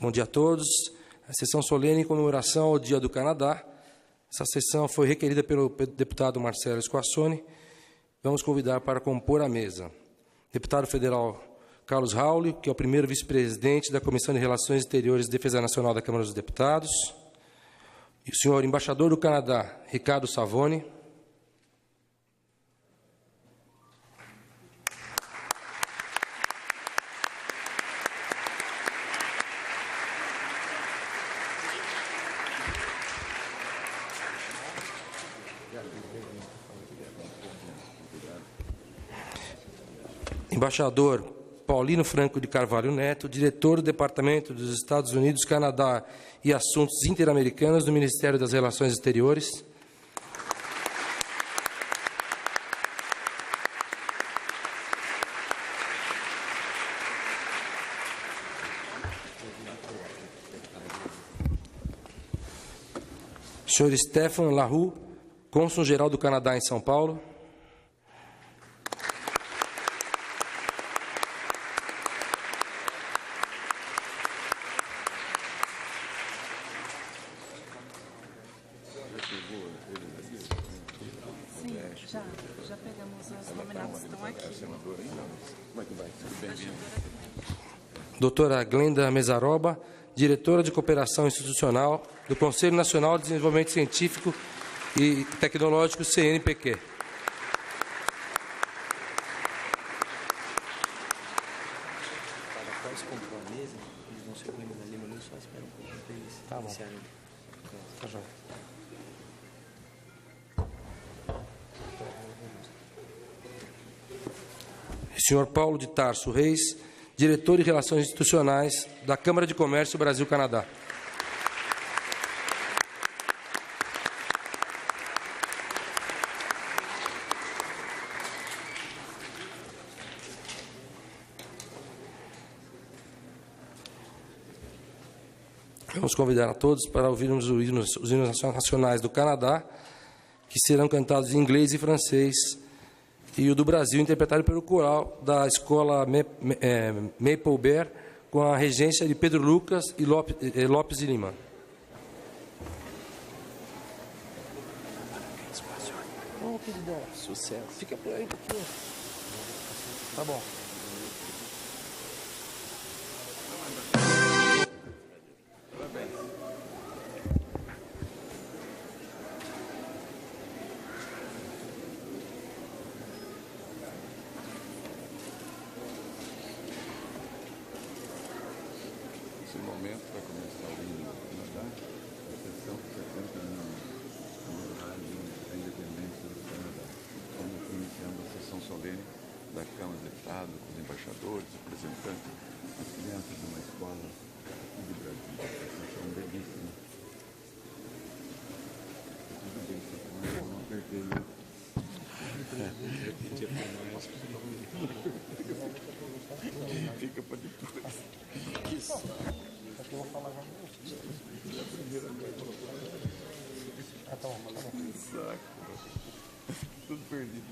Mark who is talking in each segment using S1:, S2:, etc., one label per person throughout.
S1: Bom dia a todos. A sessão solene em comemoração ao Dia do Canadá. Essa sessão foi requerida pelo deputado Marcelo Squassoni. Vamos convidar para compor a mesa. Deputado federal Carlos Rauli, que é o primeiro vice-presidente da Comissão de Relações Exteriores e Defesa Nacional da Câmara dos Deputados. E o senhor embaixador do Canadá, Ricardo Savoni. Embaixador Paulino Franco de Carvalho Neto, diretor do Departamento dos Estados Unidos, Canadá e Assuntos Interamericanos do Ministério das Relações Exteriores. Senhor Stephen Larue, cônsul-geral do Canadá em São Paulo.
S2: Já pegamos as nominadas, estão aqui.
S1: Doutora Glenda Mesaroba, diretora de Cooperação Institucional do Conselho Nacional de Desenvolvimento Científico e Tecnológico, CNPq.
S3: Após comprar a mesa, eles vão se organizar ali, mas só espera um pouco para eles
S1: Tá bom.
S3: iniciarem.
S1: Tá joia. Senhor Paulo de Tarso Reis, diretor de Relações Institucionais da Câmara de Comércio Brasil-Canadá. Vamos convidar a todos para ouvirmos os hinos nacionais do Canadá, que serão cantados em inglês e francês, e o do Brasil, interpretado pelo coral da Escola Maple Bear, com a regência de Pedro Lucas e Lopes de Lima.
S3: Ô, queridão, sucesso. Fica por aí um pouquinho.
S1: Tá bom.
S4: Nesse momento vai começar o hino do Canadá, a sessão que se canta no horário da independência do Canadá. Estamos aqui iniciando a sessão solene da Câmara de Deputados, com os embaixadores, representantes, as crianças de uma escola aqui de Brasília. Uma sessão belíssima. Tudo bem, eu não apertei isso. Fica para depois. Isso.
S1: Aqui eu vou falar já.
S4: Saco. Tudo perdido.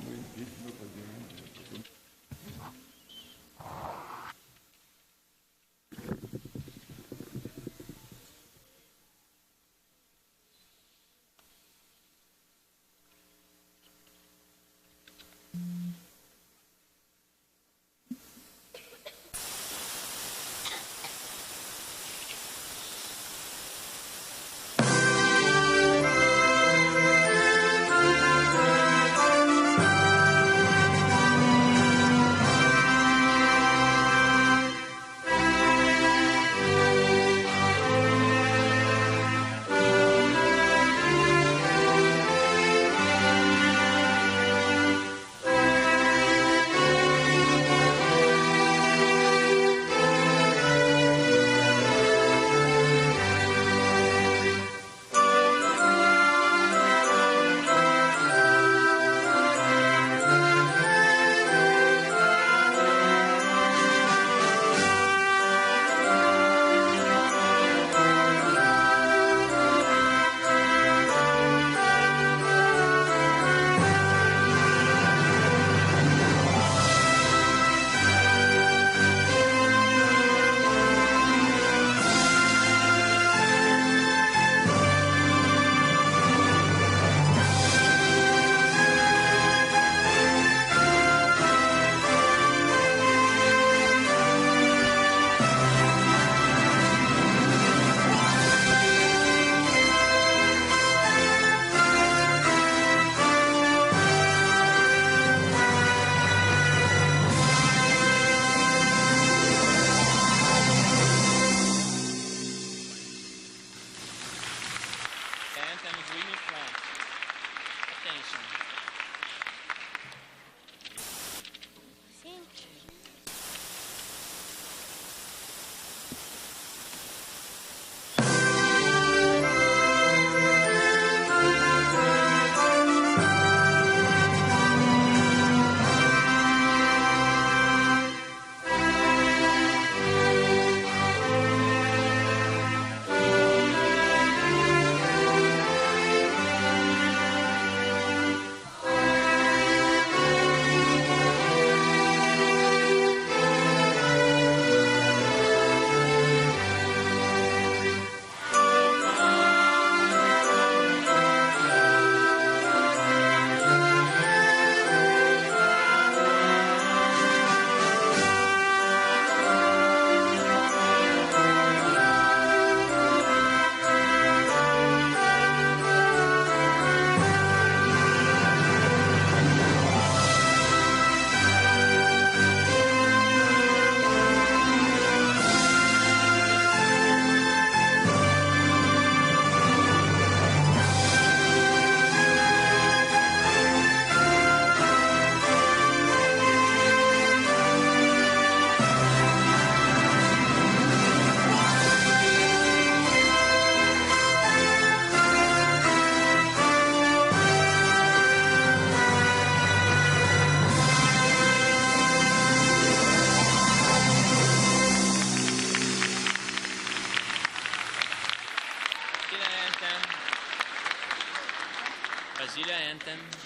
S4: Não existe meu fazer.
S3: item.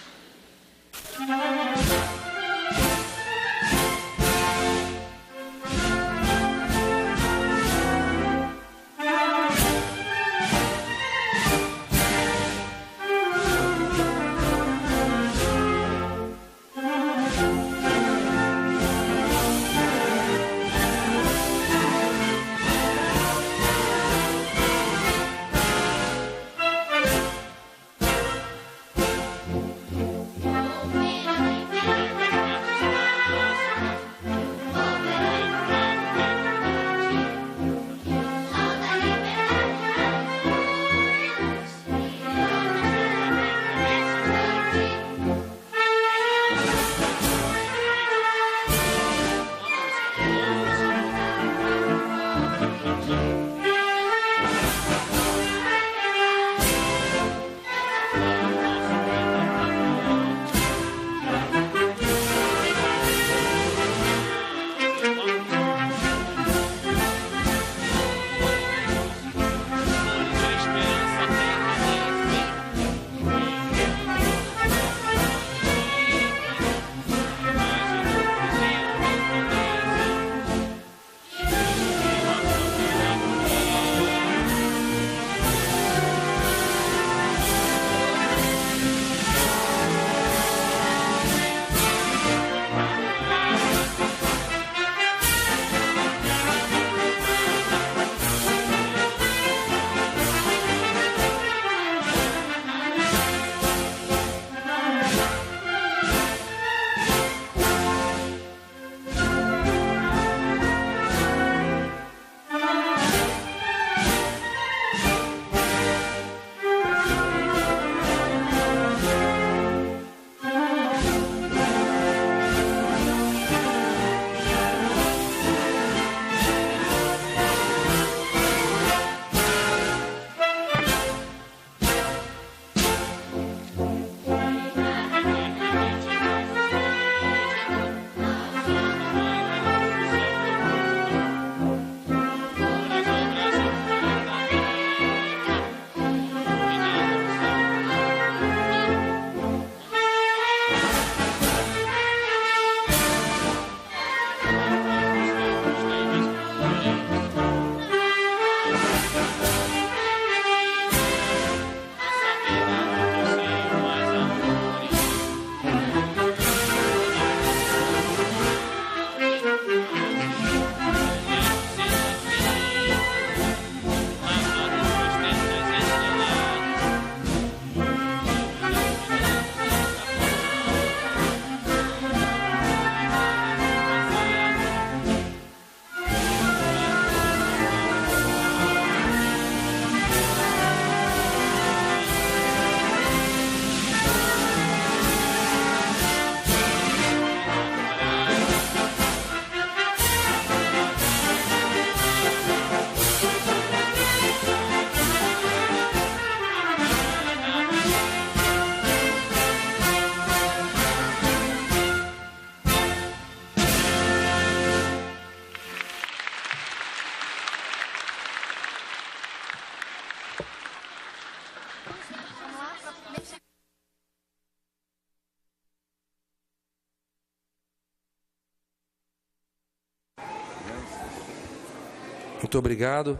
S1: Muito obrigado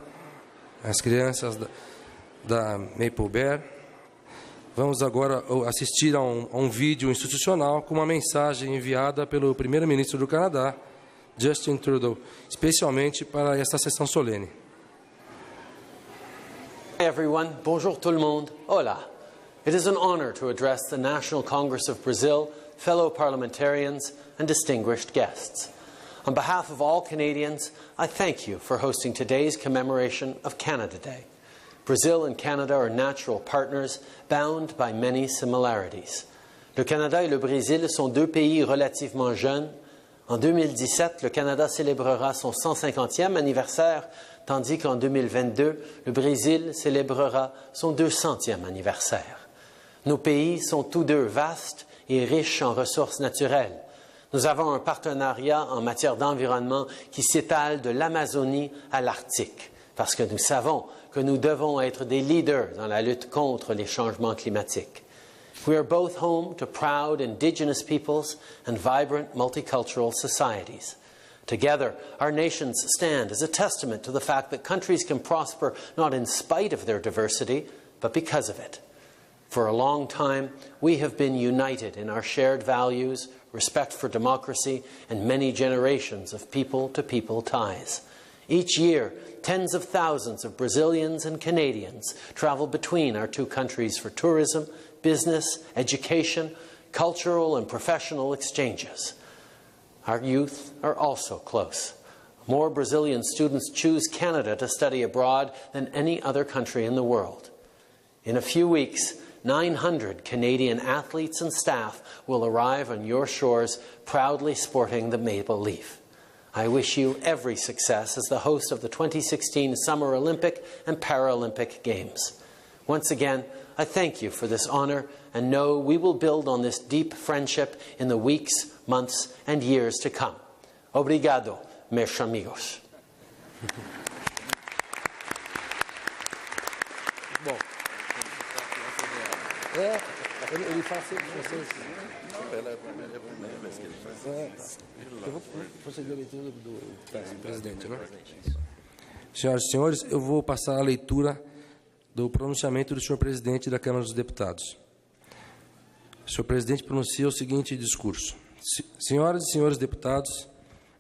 S1: às crianças da Maple Bear. Vamos agora assistir a um vídeo institucional com uma mensagem enviada pelo primeiro-ministro do Canadá, Justin Trudeau, especialmente para esta sessão solene.
S5: Hi everyone, bonjour tout le monde, hola. It is an honor to address the National Congress of Brazil, fellow parliamentarians and distinguished guests. On behalf of all Canadians, I thank you for hosting today's commemoration of Canada Day. Brazil and Canada are natural partners, bound by many similarities. Le Canada et le Brésil sont deux pays relativement jeunes. En 2017, le Canada célébrera son 150e anniversaire, tandis qu'en 2022, le Brésil célébrera son 200e anniversaire. Nos pays sont tous deux vastes et riches en ressources naturelles. Nous avons un partenariat en matière d'environnement qui s'étale de l'Amazonie à l'Arctique, parce que nous savons que nous devons être des leaders dans la lutte contre les changements climatiques. We are both home to proud Indigenous peoples and vibrant multicultural societies. Together, our nations stand as a testament to the fact that countries can prosper not in spite of their diversity, but because of it. For a long time, we have been united in our shared values, respect for democracy, and many generations of people-to-people ties. Each year, tens of thousands of Brazilians and Canadians travel between our two countries for tourism, business, education, cultural and professional exchanges. Our youth are also close. More Brazilian students choose Canada to study abroad than any other country in the world. In a few weeks, 900 Canadian athletes and staff will arrive on your shores proudly sporting the maple leaf. I wish you every success as the host of the 2016 Summer Olympic and Paralympic Games. Once again, I thank you for this honour and know we will build on this deep friendship in the weeks, months and years to come. Obrigado, meus amigos.
S1: Bom, ele faz vocês. Eu vou proceder a leitura do presidente, né? Senhoras e senhores, eu vou passar a leitura do pronunciamento do senhor presidente da Câmara dos Deputados. O senhor presidente pronuncia o seguinte discurso. Senhoras e senhores deputados,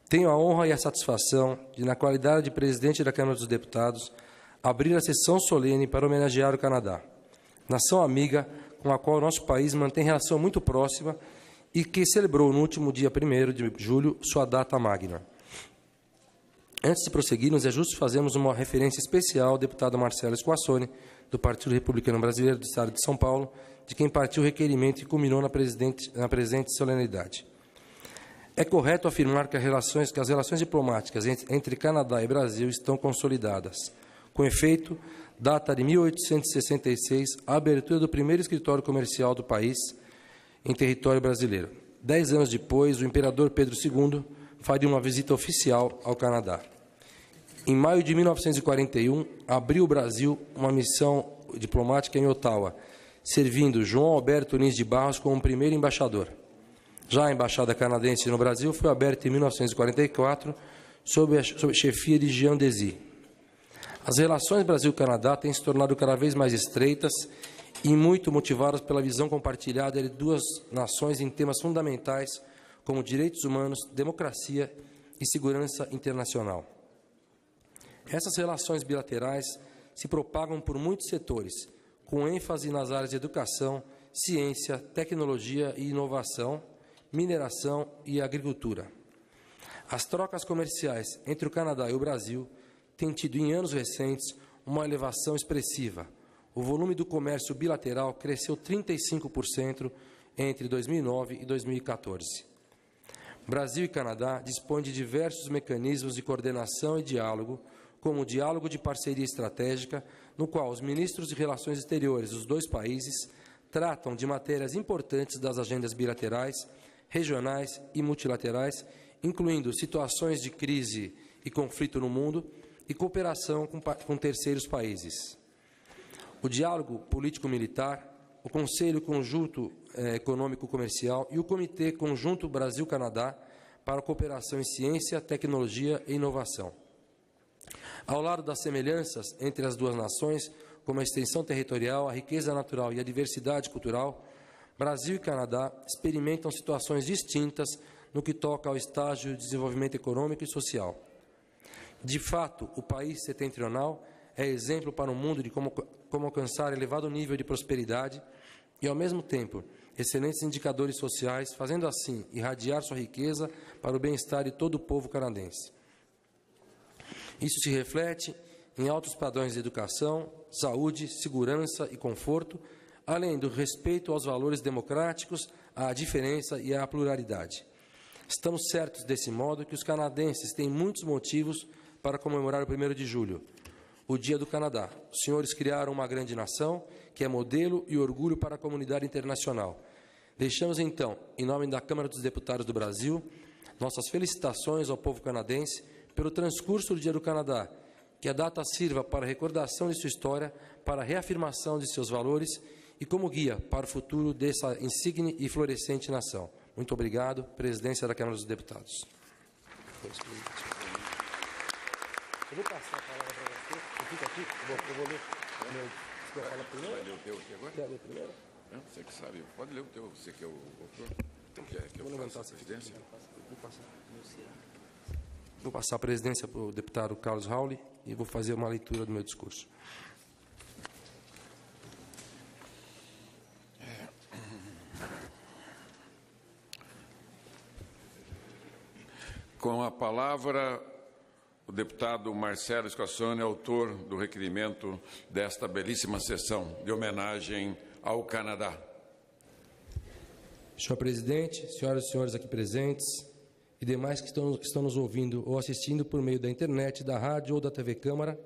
S1: tenho a honra e a satisfação de, na qualidade de presidente da Câmara dos Deputados, abrir a sessão solene para homenagear o Canadá, nação amiga com a qual o nosso país mantém relação muito próxima e que celebrou no último dia 1º de julho sua data magna. Antes de prosseguirmos, é justo fazermos uma referência especial ao deputado Marcelo Squassone, do Partido Republicano Brasileiro do Estado de São Paulo, de quem partiu o requerimento e culminou na presente solenidade. É correto afirmar que as relações diplomáticas entre Canadá e Brasil estão consolidadas. Com efeito, data de 1866 a abertura do primeiro escritório comercial do país em território brasileiro. 10 anos depois, o imperador Pedro II faria uma visita oficial ao Canadá. Em maio de 1941, abriu o Brasil uma missão diplomática em Ottawa, servindo João Alberto Nunes de Barros como primeiro embaixador. Já a Embaixada Canadense no Brasil foi aberta em 1944, sob a chefia de Jean Désir. As relações Brasil-Canadá têm se tornado cada vez mais estreitas e muito motivadas pela visão compartilhada de duas nações em temas fundamentais como direitos humanos, democracia e segurança internacional. Essas relações bilaterais se propagam por muitos setores, com ênfase nas áreas de educação, ciência, tecnologia e inovação, mineração e agricultura. As trocas comerciais entre o Canadá e o Brasil têm tido, em anos recentes, uma elevação expressiva. O volume do comércio bilateral cresceu 35% entre 2009 e 2014. Brasil e Canadá dispõem de diversos mecanismos de coordenação e diálogo, como o Diálogo de Parceria Estratégica, no qual os ministros de Relações Exteriores dos dois países tratam de matérias importantes das agendas bilaterais, regionais e multilaterais, incluindo situações de crise e conflito no mundo e cooperação com terceiros países. O Diálogo Político-Militar, o Conselho Conjunto Econômico-Comercial e o Comitê Conjunto Brasil-Canadá para a cooperação em ciência, tecnologia e inovação. Ao lado das semelhanças entre as duas nações, como a extensão territorial, a riqueza natural e a diversidade cultural, Brasil e Canadá experimentam situações distintas no que toca ao estágio de desenvolvimento econômico e social. De fato, o país setentrional é exemplo para o mundo de como alcançar elevado nível de prosperidade e, ao mesmo tempo, excelentes indicadores sociais, fazendo assim irradiar sua riqueza para o bem-estar de todo o povo canadense. Isso se reflete em altos padrões de educação, saúde, segurança e conforto, além do respeito aos valores democráticos, à diferença e à pluralidade. Estamos certos, desse modo, que os canadenses têm muitos motivos para comemorar o 1º de julho, o Dia do Canadá. Os senhores criaram uma grande nação, que é modelo e orgulho para a comunidade internacional. Deixamos, então, em nome da Câmara dos Deputados do Brasil, nossas felicitações ao povo canadense pelo transcurso do Dia do Canadá, que a data sirva para a recordação de sua história, para a reafirmação de seus valores e como guia para o futuro dessa insigne e florescente nação. Muito obrigado. Presidência da Câmara dos Deputados. Eu vou passar a palavra para você. Você fica aqui? Eu vou ler. Você quer falar primeiro?
S4: Vai ler o teu aqui agora?
S1: Quer ler primeiro?
S4: Não, você que sabe. Pode ler o teu. Você que é o autor. Então, quer que eu faça a presidência?
S1: Vou passar a presidência para o deputado Carlos Rauli e vou fazer uma leitura do meu discurso.
S4: Com a palavra, o deputado Marcelo Scassone, autor do requerimento desta belíssima sessão de homenagem ao Canadá.
S1: Senhor presidente, senhoras e senhores aqui presentes e demais que estão nos ouvindo ou assistindo por meio da internet, da rádio ou da TV Câmara,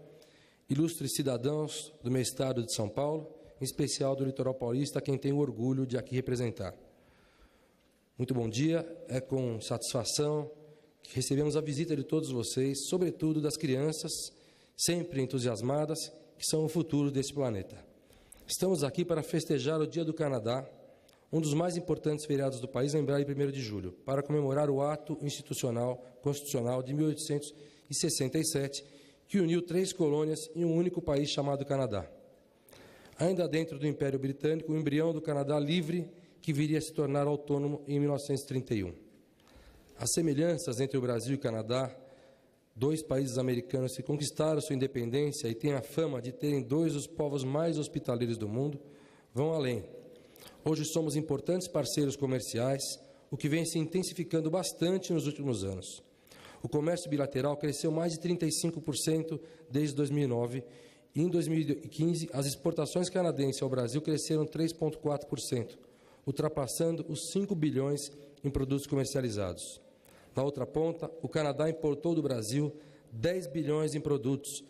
S1: ilustres cidadãos do meu estado de São Paulo, em especial do litoral paulista, a quem tenho orgulho de aqui representar. Muito bom dia, é com satisfação que recebemos a visita de todos vocês, sobretudo das crianças, sempre entusiasmadas, que são o futuro desse planeta. Estamos aqui para festejar o Dia do Canadá, um dos mais importantes feriados do país, lembrado em 1º de julho, para comemorar o ato constitucional de 1867, que uniu 3 colônias em um único país chamado Canadá. Ainda dentro do Império Britânico, o embrião do Canadá livre, que viria a se tornar autônomo em 1931. As semelhanças entre o Brasil e o Canadá, 2 países americanos que conquistaram sua independência e têm a fama de terem 2 dos povos mais hospitaleiros do mundo, vão além. Hoje somos importantes parceiros comerciais, o que vem se intensificando bastante nos últimos anos. O comércio bilateral cresceu mais de 35% desde 2009 e, em 2015, as exportações canadenses ao Brasil cresceram 3,4%, ultrapassando os 5 bilhões em produtos comercializados. Na outra ponta, o Canadá importou do Brasil 10 bilhões em produtos,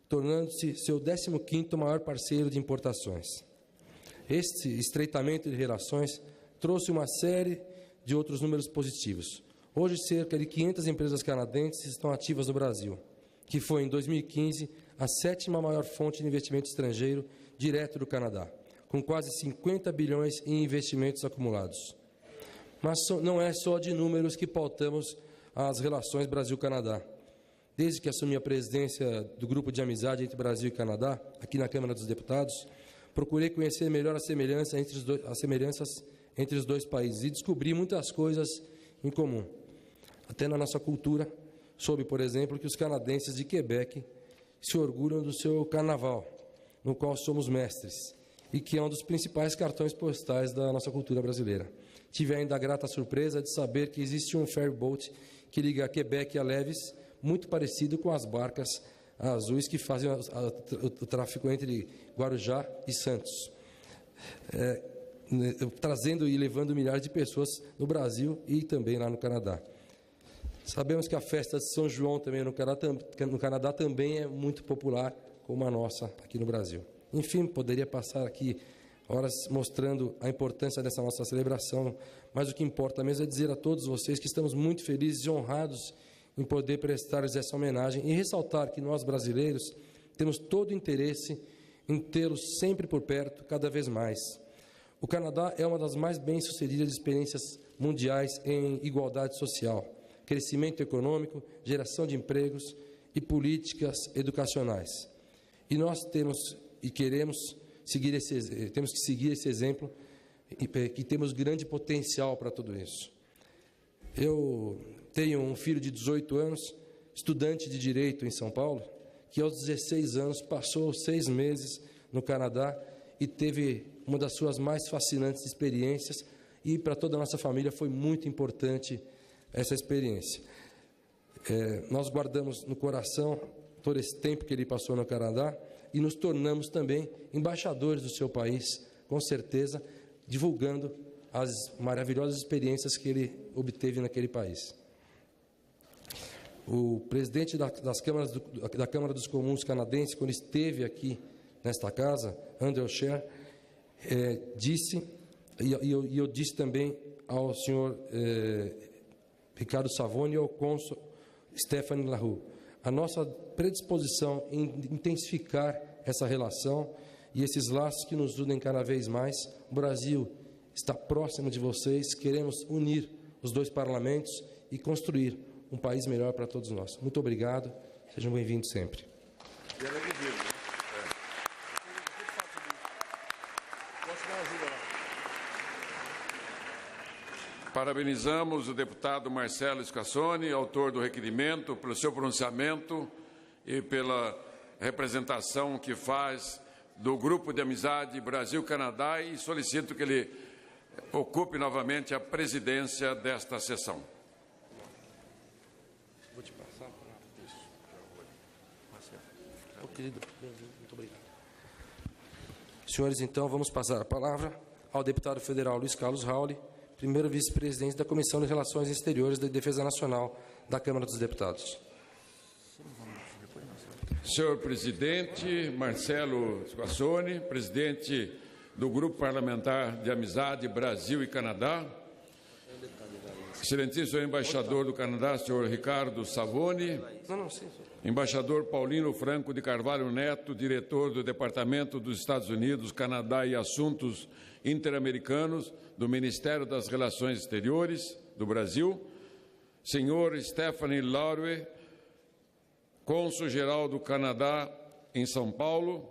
S1: tornando-se seu 15º maior parceiro de importações. Este estreitamento de relações trouxe uma série de outros números positivos. Hoje, cerca de 500 empresas canadenses estão ativas no Brasil, que foi, em 2015, a 7ª maior fonte de investimento estrangeiro direto do Canadá, com quase 50 bilhões em investimentos acumulados. Mas não é só de números que pautamos as relações Brasil-Canadá. Desde que assumi a presidência do Grupo de Amizade entre Brasil e Canadá, aqui na Câmara dos Deputados, procurei conhecer melhor as semelhanças entre os 2 países e descobri muitas coisas em comum. Até na nossa cultura, soube, por exemplo, que os canadenses de Quebec se orgulham do seu carnaval, no qual somos mestres, e que é um dos principais cartões postais da nossa cultura brasileira. Tive ainda a grata surpresa de saber que existe um ferryboat que liga Quebec a Lévis, muito parecido com as barcas azuis que fazem o tráfego entre Guarujá e Santos, trazendo e levando milhares de pessoas no Brasil e também lá no Canadá. Sabemos que a festa de São João também no Canadá também é muito popular, como a nossa aqui no Brasil. Enfim, poderia passar aqui horas mostrando a importância dessa nossa celebração, mas o que importa mesmo é dizer a todos vocês que estamos muito felizes e honrados em poder prestar-lhes essa homenagem e ressaltar que nós, brasileiros, temos todo o interesse em tê-los sempre por perto, cada vez mais. O Canadá é uma das mais bem-sucedidas experiências mundiais em igualdade social, crescimento econômico, geração de empregos e políticas educacionais. E nós temos e queremos temos que seguir esse exemplo e temos grande potencial para tudo isso. Eu tenho um filho de 18 anos, estudante de Direito em São Paulo, que aos 16 anos passou 6 meses no Canadá e teve uma das suas mais fascinantes experiências, e para toda a nossa família foi muito importante essa experiência. Nós guardamos no coração todo esse tempo que ele passou no Canadá e nos tornamos também embaixadores do seu país, com certeza, divulgando as maravilhosas experiências que ele obteve naquele país. O presidente da Câmara dos Comuns canadense, quando esteve aqui nesta casa, Andrew Scheer, disse, e eu disse também ao senhor Ricardo Savoni e ao cônsul Stéphane Larue, a nossa predisposição em intensificar essa relação e esses laços que nos unem cada vez mais. O Brasil está próximo de vocês, queremos unir os dois parlamentos e construir um país melhor para todos nós. Muito obrigado, sejam bem-vindos sempre.
S4: Parabenizamos o deputado Marcelo Scassoni, autor do requerimento, pelo seu pronunciamento e pela representação que faz do Grupo de Amizade Brasil-Canadá, e solicito que ele ocupe novamente a presidência desta sessão.
S1: Vou te passar para isso. Querido, muito obrigado. Senhores, então, vamos passar a palavra ao deputado federal Luiz Carlos Rauli, primeiro vice-presidente da Comissão de Relações Exteriores da Defesa Nacional da Câmara dos Deputados.
S4: Senhor presidente Marcelo Scassoni, presidente do Grupo Parlamentar de Amizade Brasil e Canadá, excelentíssimo embaixador do Canadá, senhor Ricardo Savoni, embaixador Paulino Franco de Carvalho Neto, diretor do Departamento dos Estados Unidos, Canadá e Assuntos Interamericanos do Ministério das Relações Exteriores do Brasil, senhor Stephanie Laure, cônsul-geral do Canadá em São Paulo,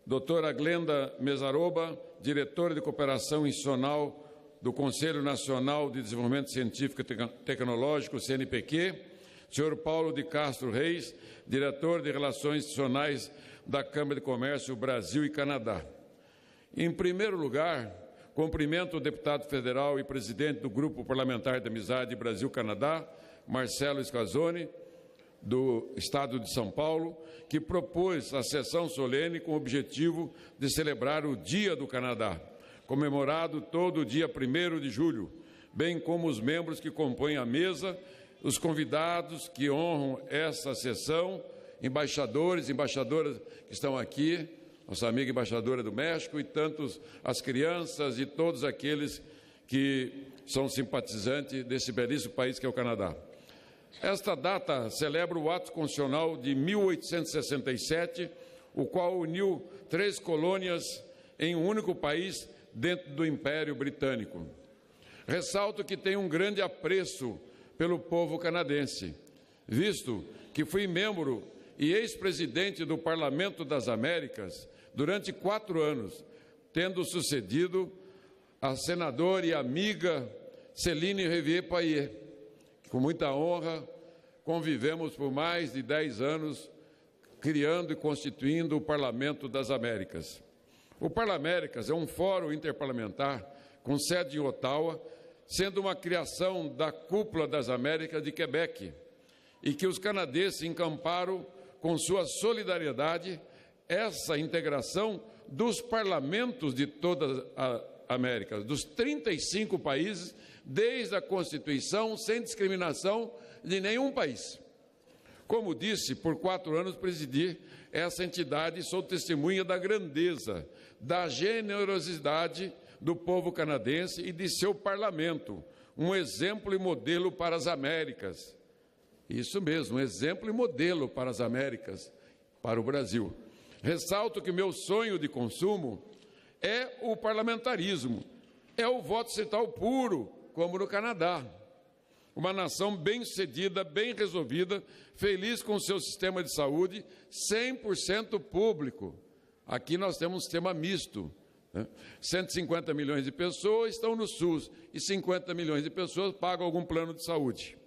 S4: doutora Glenda Mesaroba, diretora de Cooperação Institucional do Conselho Nacional de Desenvolvimento Científico e Tecnológico, CNPq, senhor Paulo de Castro Reis, diretor de Relações Institucionais da Câmara de Comércio Brasil e Canadá. Em primeiro lugar, cumprimento o deputado federal e presidente do Grupo Parlamentar de Amizade Brasil-Canadá, Marcelo Scassoni, do Estado de São Paulo, que propôs a sessão solene com o objetivo de celebrar o Dia do Canadá, comemorado todo o dia 1º de julho, bem como os membros que compõem a mesa, os convidados que honram essa sessão, embaixadores e embaixadoras que estão aqui, nossa amiga embaixadora do México, e tantos as crianças e todos aqueles que são simpatizantes desse belíssimo país que é o Canadá. Esta data celebra o ato constitucional de 1867, o qual uniu 3 colônias em um único país dentro do Império Britânico. Ressalto que tenho um grande apreço pelo povo canadense, visto que fui membro e ex-presidente do Parlamento das Américas durante 4 anos, tendo sucedido a senadora e amiga Céline Révier-Payet. Com muita honra, convivemos por mais de 10 anos, criando e constituindo o Parlamento das Américas. O Parlaméricas é um fórum interparlamentar com sede em Ottawa, sendo uma criação da Cúpula das Américas de Quebec, e que os canadenses encamparam com sua solidariedade essa integração dos parlamentos de todas as Américas, dos 35 países, desde a Constituição, sem discriminação de nenhum país. Como disse, por 4 anos presidi essa entidade e sou testemunha da grandeza, da generosidade do povo canadense e de seu parlamento, um exemplo e modelo para as Américas. Isso mesmo, um exemplo e modelo para as Américas, para o Brasil. Ressalto que meu sonho de consumo é o parlamentarismo, é o voto central puro, como no Canadá. Uma nação bem-sucedida, bem resolvida, feliz com o seu sistema de saúde, 100% público. Aqui nós temos um sistema misto, né? 150 milhões de pessoas estão no SUS e 50 milhões de pessoas pagam algum plano de saúde.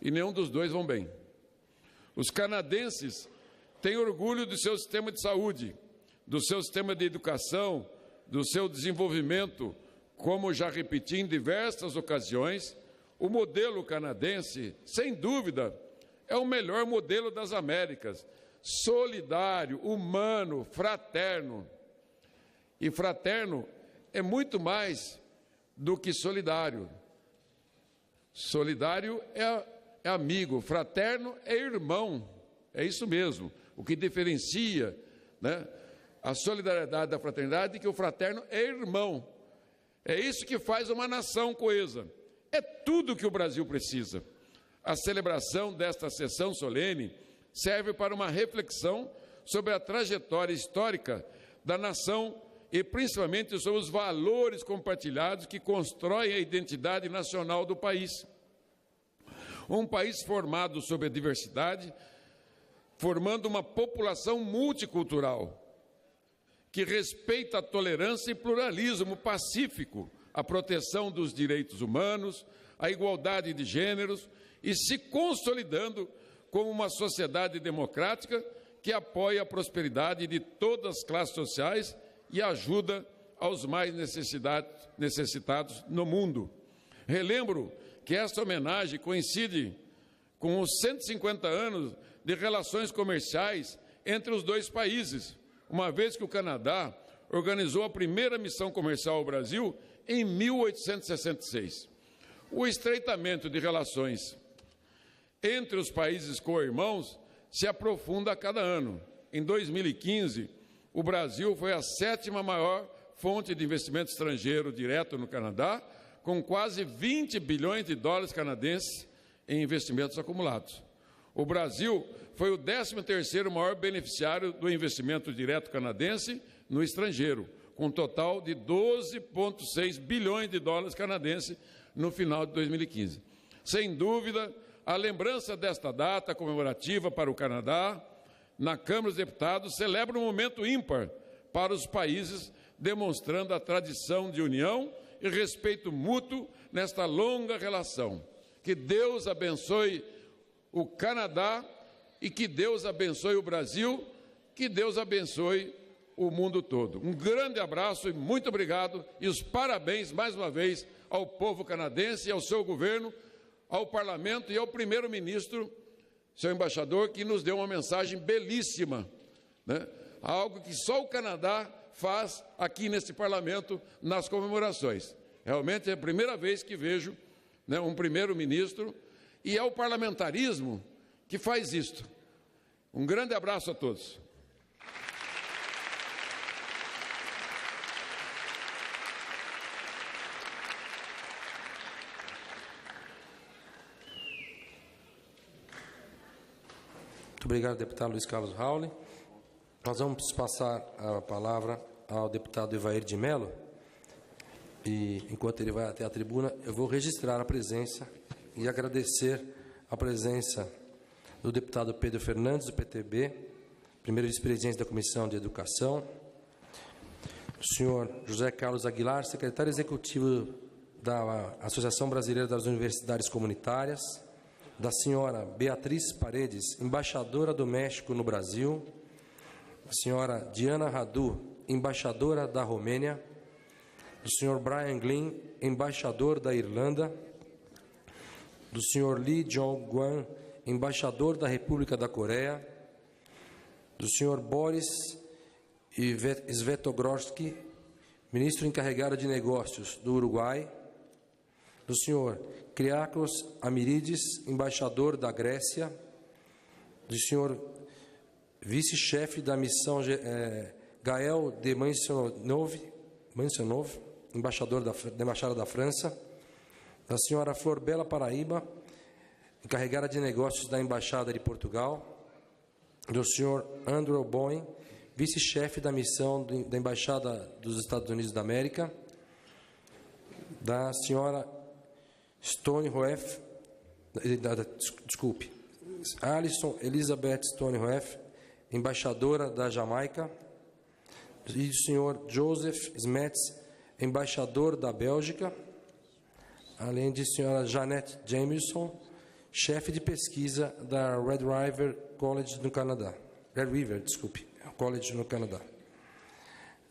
S4: E nenhum dos dois vão bem. Os canadenses têm orgulho do seu sistema de saúde, do seu sistema de educação, do seu desenvolvimento, como já repeti em diversas ocasiões. O modelo canadense, sem dúvida, é o melhor modelo das Américas, solidário, humano, fraterno. E fraterno é muito mais do que solidário. Solidário é amigo, fraterno é irmão, é isso mesmo. O que diferencia, né, a solidariedade da fraternidade é que o fraterno é irmão. É isso que faz uma nação coesa. É tudo que o Brasil precisa. A celebração desta sessão solene serve para uma reflexão sobre a trajetória histórica da nação e principalmente sobre os valores compartilhados que constroem a identidade nacional do país. Um país formado sobre a diversidade, formando uma população multicultural, que respeita a tolerância e pluralismo pacífico, a proteção dos direitos humanos, a igualdade de gêneros e se consolidando como uma sociedade democrática que apoia a prosperidade de todas as classes sociais e ajuda aos mais necessitados no mundo. Relembro que esta homenagem coincide com os 150 anos de relações comerciais entre os dois países, uma vez que o Canadá organizou a primeira missão comercial ao Brasil em 1866. O estreitamento de relações entre os países co-irmãos se aprofunda a cada ano. Em 2015, o Brasil foi a 7ª maior fonte de investimento estrangeiro direto no Canadá, com quase 20 bilhões de dólares canadenses em investimentos acumulados. O Brasil foi o 13º maior beneficiário do investimento direto canadense no estrangeiro, com um total de 12,6 bilhões de dólares canadenses no final de 2015. Sem dúvida, a lembrança desta data comemorativa para o Canadá, na Câmara dos Deputados, celebra um momento ímpar para os países, demonstrando a tradição de união e respeito mútuo nesta longa relação. Que Deus abençoe o Canadá e que Deus abençoe o Brasil, que Deus abençoe o mundo todo. Um grande abraço e muito obrigado, e os parabéns mais uma vez ao povo canadense e ao seu governo, ao parlamento e ao primeiro-ministro, seu embaixador, que nos deu uma mensagem belíssima, né? Algo que só o Canadá faz aqui neste parlamento nas comemorações. Realmente é a primeira vez que vejo, né, um primeiro-ministro, e é o parlamentarismo que faz isto. Um grande abraço a todos.
S1: Muito obrigado, deputado Luiz Carlos Rauli. Nós vamos passar a palavra ao deputado Evair de Mello. E, enquanto ele vai até a tribuna, eu vou registrar a presença e agradecer a presença do deputado Pedro Fernandes, do PTB, primeiro vice-presidente da Comissão de Educação, o senhor José Carlos Aguilar, secretário executivo da Associação Brasileira das Universidades Comunitárias, da senhora Beatriz Paredes, embaixadora do México no Brasil, a senhora Diana Radu, embaixadora da Romênia, do senhor Brian Glynn, embaixador da Irlanda, do senhor Lee Jong-Guan, embaixador da República da Coreia, do senhor Boris Svetogorsky, ministro encarregado de negócios do Uruguai, do senhor Kyriakos Amiridis, embaixador da Grécia, do senhor vice-chefe da missão Gael de Mansionov, embaixador da Embaixada da França, da senhora Florbela Paraíba, encarregada de negócios da Embaixada de Portugal, do senhor Andrew Bowen, vice-chefe da missão da Embaixada dos Estados Unidos da América, da senhora Alison Elizabeth Stonehoef, embaixadora da Jamaica, e do senhor Joseph Smets, embaixador da Bélgica, além de senhora Jeanette Jameson, chefe de pesquisa da Red River College no Canadá. College no Canadá.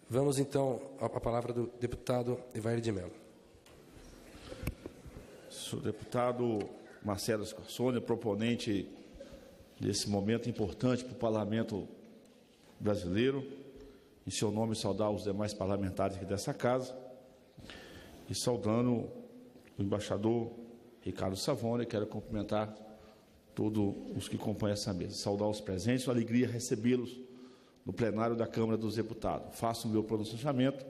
S1: Vamos então à palavra do deputado Evair de Mello.
S6: Sou deputado Marcelo Scarsone, proponente desse momento importante para o parlamento brasileiro. Em seu nome, saudar os demais parlamentares aqui dessa casa e saudando o embaixador Ricardo Savone, quero cumprimentar todos os que acompanham essa mesa. Saudar os presentes, uma alegria recebê-los no plenário da Câmara dos Deputados. Faço o meu pronunciamento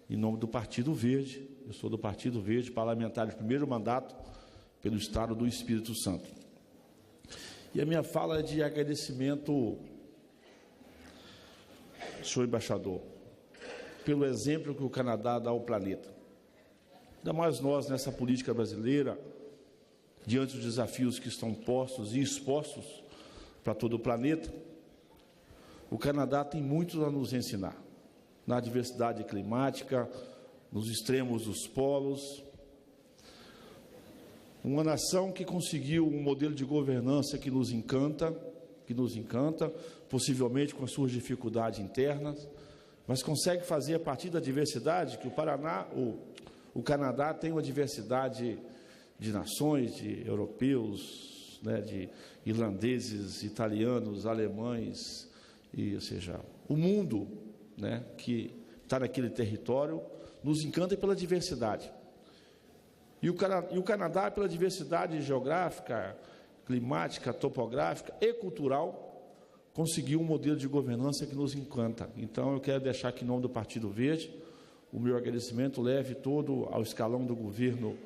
S6: em nome do Partido Verde. Eu sou do Partido Verde, parlamentar de primeiro mandato pelo Estado do Espírito Santo. E a minha fala é de agradecimento, senhor embaixador, pelo exemplo que o Canadá dá ao planeta. Ainda mais nós, nessa política brasileira, diante dos desafios que estão postos e expostos para todo o planeta, o Canadá tem muito a nos ensinar, na diversidade climática, nos extremos dos polos. Uma nação que conseguiu um modelo de governança que nos encanta, possivelmente com as suas dificuldades internas, mas consegue fazer a partir da diversidade, que o Canadá tem uma diversidade de nações, de europeus, né, de irlandeses, italianos, alemães, ou seja, o mundo, né, que está naquele território, nos encanta pela diversidade. E o Canadá, pela diversidade geográfica, climática, topográfica e cultural, conseguiu um modelo de governança que nos encanta. Então, eu quero deixar aqui em nome do Partido Verde, o meu agradecimento leve todo ao escalão do governo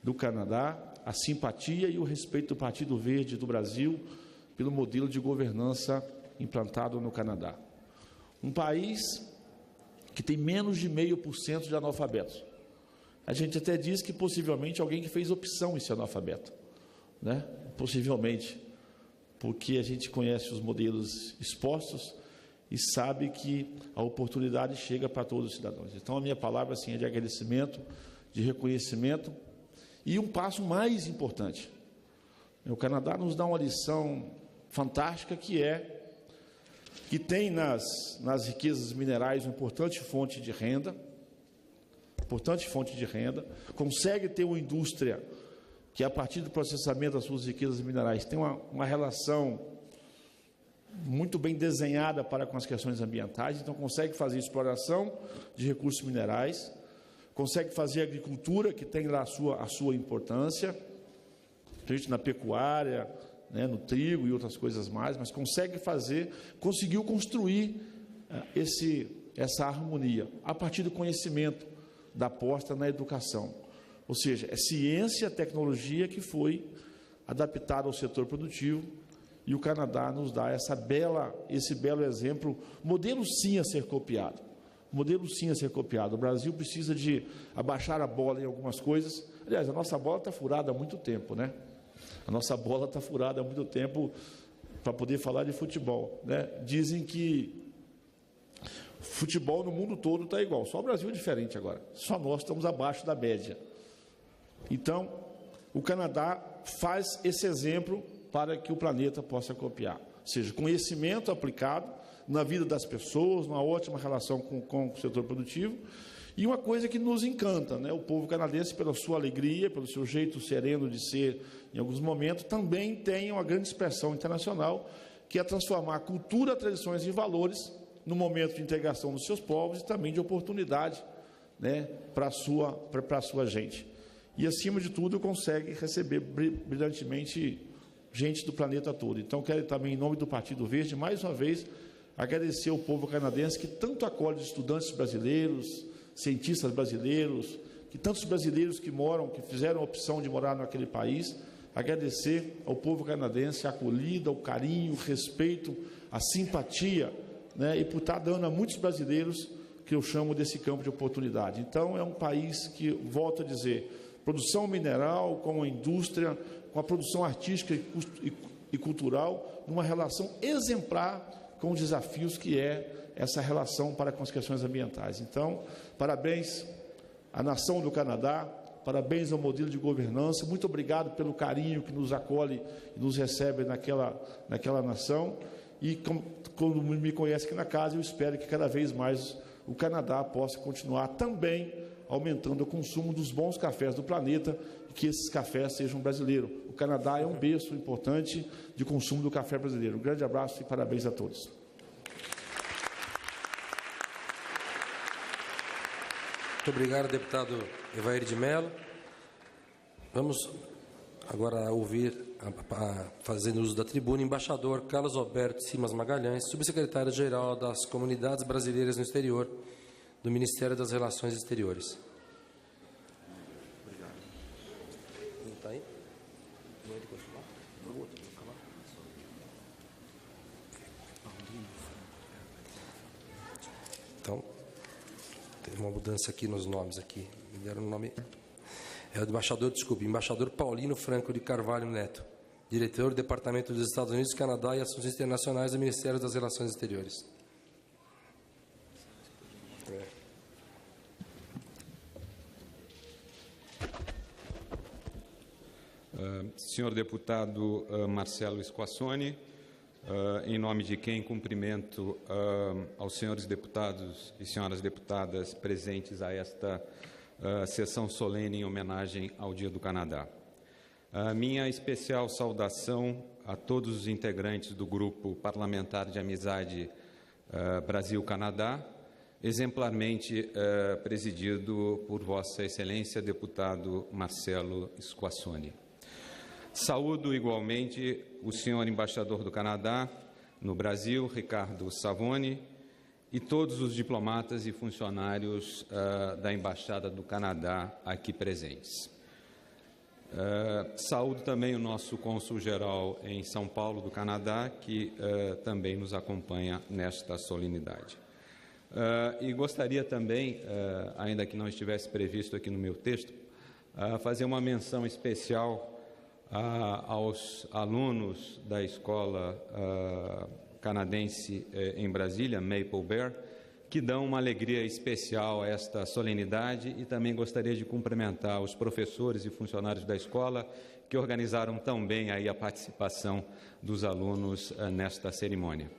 S6: do Canadá, a simpatia e o respeito do Partido Verde do Brasil pelo modelo de governança implantado no Canadá. Um país que tem menos de 0,5% de analfabetos. A gente até diz que possivelmente alguém que fez opção em ser analfabeto, né? Possivelmente, porque a gente conhece os modelos expostos e sabe que a oportunidade chega para todos os cidadãos. Então, a minha palavra assim, é de agradecimento, de reconhecimento e um passo mais importante. O Canadá nos dá uma lição fantástica que tem nas riquezas minerais uma importante fonte de renda, consegue ter uma indústria que, a partir do processamento das suas riquezas minerais, tem uma relação muito bem desenhada para com as questões ambientais, então consegue fazer exploração de recursos minerais, consegue fazer agricultura, que tem lá a sua importância, na pecuária, né, no trigo e outras coisas mais, mas conseguiu construir essa harmonia a partir do conhecimento, da aposta na educação. Ou seja, é ciência e tecnologia que foi adaptada ao setor produtivo, e o Canadá nos dá esse belo exemplo, modelo sim a ser copiado. O Brasil precisa de abaixar a bola em algumas coisas. Aliás, a nossa bola está furada há muito tempo, né? A nossa bola está furada há muito tempo para poder falar de futebol, né? Dizem que futebol no mundo todo está igual, só o Brasil é diferente agora. Só nós estamos abaixo da média. Então, o Canadá faz esse exemplo para que o planeta possa copiar. Ou seja, conhecimento aplicado na vida das pessoas, uma ótima relação com o setor produtivo, e uma coisa que nos encanta, né? O povo canadense, pela sua alegria, pelo seu jeito sereno de ser em alguns momentos, também tem uma grande expressão internacional, que é transformar cultura, tradições e valores no momento de integração dos seus povos e também de oportunidade, né, para a sua gente. E, acima de tudo, consegue receber brilhantemente gente do planeta todo. Então, quero também, em nome do Partido Verde, mais uma vez, agradecer ao povo canadense que tanto acolhe estudantes brasileiros, cientistas brasileiros, que tantos brasileiros que fizeram a opção de morar naquele país. Agradecer ao povo canadense a acolhida, o carinho, o respeito, a simpatia, né, e por estar dando a muitos brasileiros que eu chamo desse campo de oportunidade. Então, é um país que, volto a dizer, produção mineral com a indústria, com a produção artística e cultural, numa relação exemplar com os desafios que é essa relação para com as questões ambientais. Então, parabéns à nação do Canadá, parabéns ao modelo de governança, muito obrigado pelo carinho que nos acolhe e nos recebe naquela nação, e quando me conhece aqui na casa, eu espero que cada vez mais o Canadá possa continuar também aumentando o consumo dos bons cafés do planeta e que esses cafés sejam brasileiros. O Canadá é um berço importante de consumo do café brasileiro. Um grande abraço e parabéns a todos.
S1: Muito obrigado, deputado Evair de Mello. Vamos agora ouvir, fazendo uso da tribuna, o embaixador Carlos Alberto Simas Magalhães, subsecretário-geral das Comunidades Brasileiras no Exterior, do Ministério das Relações Exteriores. Obrigado. Não está aí? Não é de continuar? Não, outro, vou falar. Então, uma mudança aqui nos nomes aqui. Me deram o nome. É o embaixador Paulino Franco de Carvalho Neto, diretor do Departamento dos Estados Unidos, Canadá e Assuntos Internacionais do Ministério das Relações Exteriores.
S7: Senhor deputado Marcelo Squassoni, em nome de quem cumprimento aos senhores deputados e senhoras deputadas presentes a esta sessão solene em homenagem ao Dia do Canadá. Minha especial saudação a todos os integrantes do Grupo Parlamentar de Amizade Brasil-Canadá, exemplarmente presidido por Vossa Excelência, deputado Marcelo Squassoni. Saúdo igualmente o senhor embaixador do Canadá no Brasil, Ricardo Savoni, e todos os diplomatas e funcionários da Embaixada do Canadá aqui presentes. Saúdo também o nosso cônsul-geral em São Paulo, do Canadá, que também nos acompanha nesta solenidade. E gostaria também, ainda que não estivesse previsto aqui no meu texto, fazer uma menção especial aos alunos da escola canadense em Brasília, Maple Bear, que dão uma alegria especial a esta solenidade, e também gostaria de cumprimentar os professores e funcionários da escola que organizaram tão bem aí a participação dos alunos nesta cerimônia.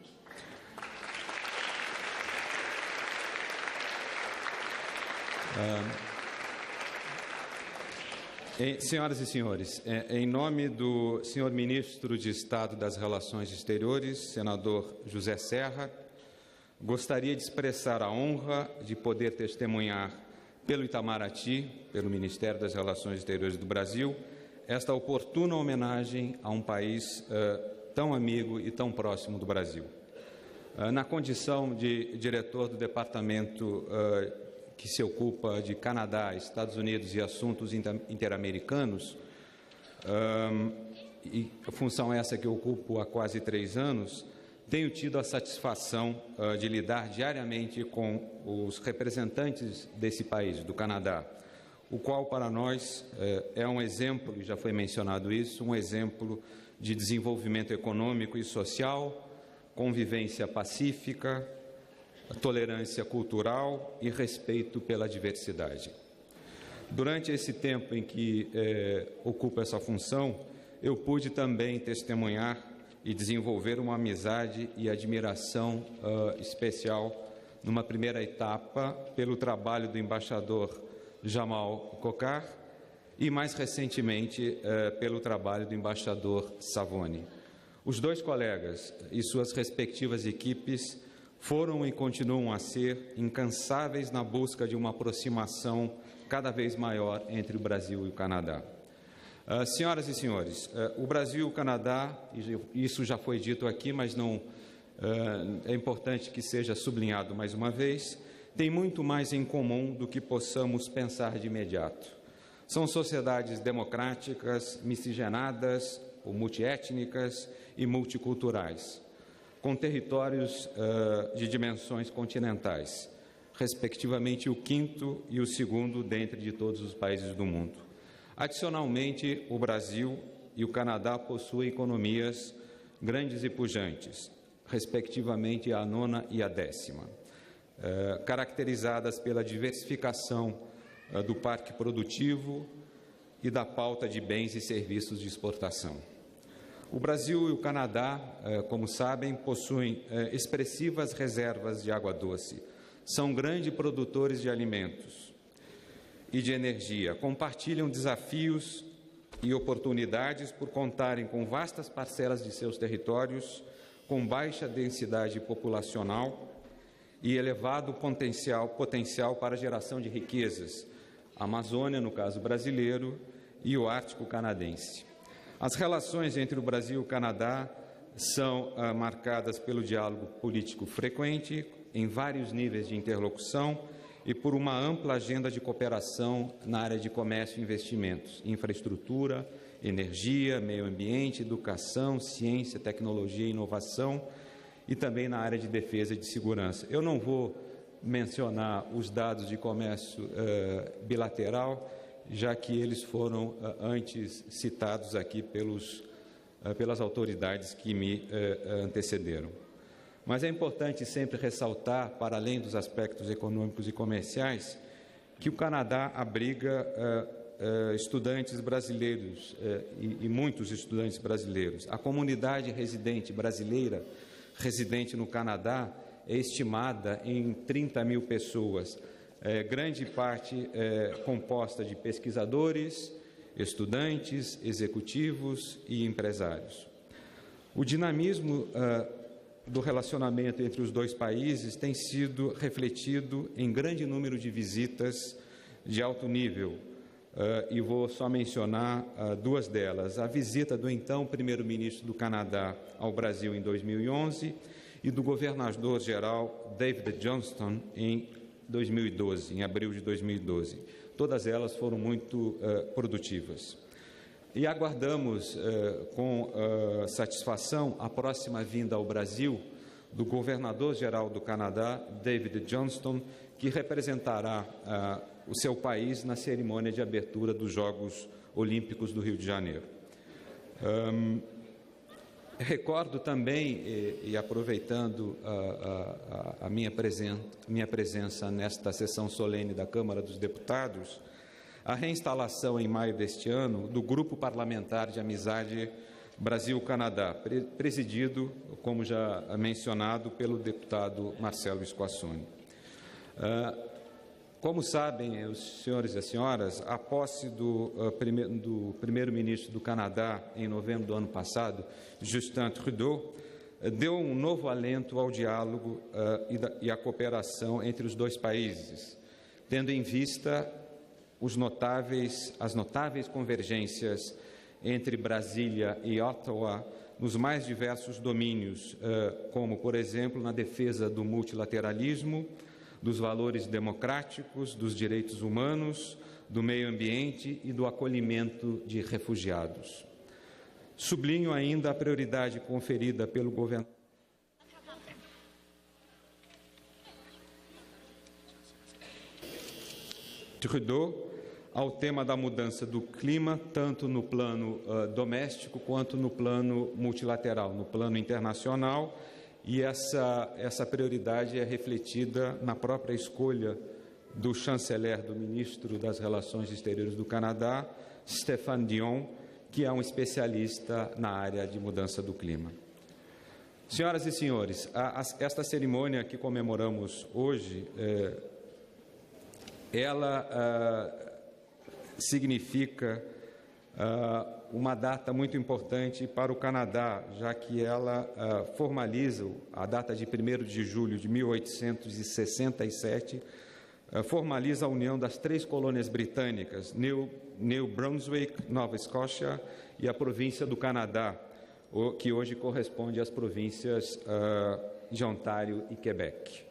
S7: Senhoras e senhores, em nome do senhor Ministro de Estado das Relações Exteriores, senador José Serra, gostaria de expressar a honra de poder testemunhar pelo Itamaraty, pelo Ministério das Relações Exteriores do Brasil, esta oportuna homenagem a um país tão amigo e tão próximo do Brasil. Na condição de diretor do Departamento que se ocupa de Canadá, Estados Unidos e assuntos interamericanos, e a função essa que eu ocupo há quase 3 anos, tenho tido a satisfação de lidar diariamente com os representantes desse país, do Canadá, o qual para nós é um exemplo, e já foi mencionado isso, um exemplo de desenvolvimento econômico e social, convivência pacífica, tolerância cultural e respeito pela diversidade. Durante esse tempo em que ocupo essa função, eu pude também testemunhar e desenvolver uma amizade e admiração especial numa primeira etapa pelo trabalho do embaixador Jamal Kokar e, mais recentemente, pelo trabalho do embaixador Savoni. Os dois colegas e suas respectivas equipes foram e continuam a ser incansáveis na busca de uma aproximação cada vez maior entre o Brasil e o Canadá. Senhoras e senhores, o Brasil e o Canadá, isso já foi dito aqui, mas não é importante que seja sublinhado mais uma vez, têm muito mais em comum do que possamos pensar de imediato. São sociedades democráticas, miscigenadas ou multiétnicas e multiculturais, com territórios de dimensões continentais, respectivamente o 5º e o 2º dentre de todos os países do mundo. Adicionalmente, o Brasil e o Canadá possuem economias grandes e pujantes, respectivamente a 9ª e a 10ª, caracterizadas pela diversificação do parque produtivo e da pauta de bens e serviços de exportação. O Brasil e o Canadá, como sabem, possuem expressivas reservas de água doce, são grandes produtores de alimentos e de energia, compartilham desafios e oportunidades por contarem com vastas parcelas de seus territórios, com baixa densidade populacional e elevado potencial para a geração de riquezas, a Amazônia, no caso brasileiro, e o Ártico canadense. As relações entre o Brasil e o Canadá são marcadas pelo diálogo político frequente, em vários níveis de interlocução, e por uma ampla agenda de cooperação na área de comércio e investimentos, infraestrutura, energia, meio ambiente, educação, ciência, tecnologia e inovação, e também na área de defesa e de segurança. Eu não vou mencionar os dados de comércio bilateral, já que eles foram antes citados aqui pelas autoridades que me antecederam. Mas é importante sempre ressaltar, para além dos aspectos econômicos e comerciais, que o Canadá abriga estudantes brasileiros e muitos estudantes brasileiros. A comunidade residente brasileira, residente no Canadá, é estimada em 30 mil pessoas, grande parte composta de pesquisadores, estudantes, executivos e empresários. O dinamismo do relacionamento entre os dois países tem sido refletido em grande número de visitas de alto nível, e vou só mencionar duas delas. A visita do então primeiro-ministro do Canadá ao Brasil em 2011 e do governador-geral David Johnston em 2012, em abril de 2012. Todas elas foram muito produtivas. E aguardamos com satisfação a próxima vinda ao Brasil do governador-geral do Canadá, David Johnston, que representará o seu país na cerimônia de abertura dos Jogos Olímpicos do Rio de Janeiro. Recordo também, e aproveitando a minha presença nesta sessão solene da Câmara dos Deputados, a reinstalação em maio deste ano do Grupo Parlamentar de Amizade Brasil-Canadá, presidido, como já mencionado, pelo deputado Marcelo Squassoni. Como sabem, os senhores e as senhoras, a posse do primeiro-ministro do Canadá em novembro do ano passado, Justin Trudeau, deu um novo alento ao diálogo e à cooperação entre os dois países, tendo em vista as notáveis convergências entre Brasília e Ottawa nos mais diversos domínios, como, por exemplo, na defesa do multilateralismo, dos valores democráticos, dos direitos humanos, do meio ambiente e do acolhimento de refugiados. Sublinho ainda a prioridade conferida pelo governo Trudeau ao tema da mudança do clima, tanto no plano doméstico quanto no plano multilateral, no plano internacional, e essa prioridade é refletida na própria escolha do chanceler, do ministro das Relações Exteriores do Canadá, Stéphane Dion, que é um especialista na área de mudança do clima. Senhoras e senhores, esta cerimônia que comemoramos hoje, ela significa uma data muito importante para o Canadá, já que ela formaliza a data de 1º de julho de 1867, formaliza a união das 3 colônias britânicas, New Brunswick, Nova Escócia e a província do Canadá, que hoje corresponde às províncias de Ontário e Quebec.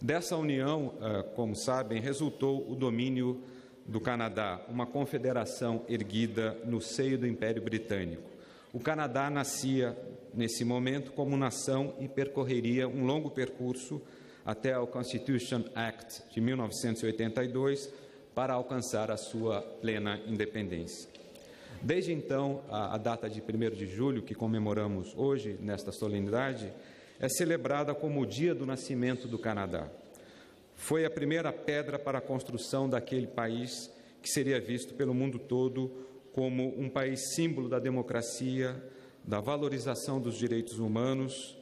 S7: Dessa união, como sabem, resultou o domínio do Canadá, uma confederação erguida no seio do Império Britânico. O Canadá nascia, nesse momento, como nação e percorreria um longo percurso até ao Constitution Act de 1982 para alcançar a sua plena independência. Desde então, a data de 1º de julho, que comemoramos hoje, nesta solenidade, é celebrada como o Dia do Nascimento do Canadá. Foi a primeira pedra para a construção daquele país que seria visto pelo mundo todo como um país símbolo da democracia, da valorização dos direitos humanos,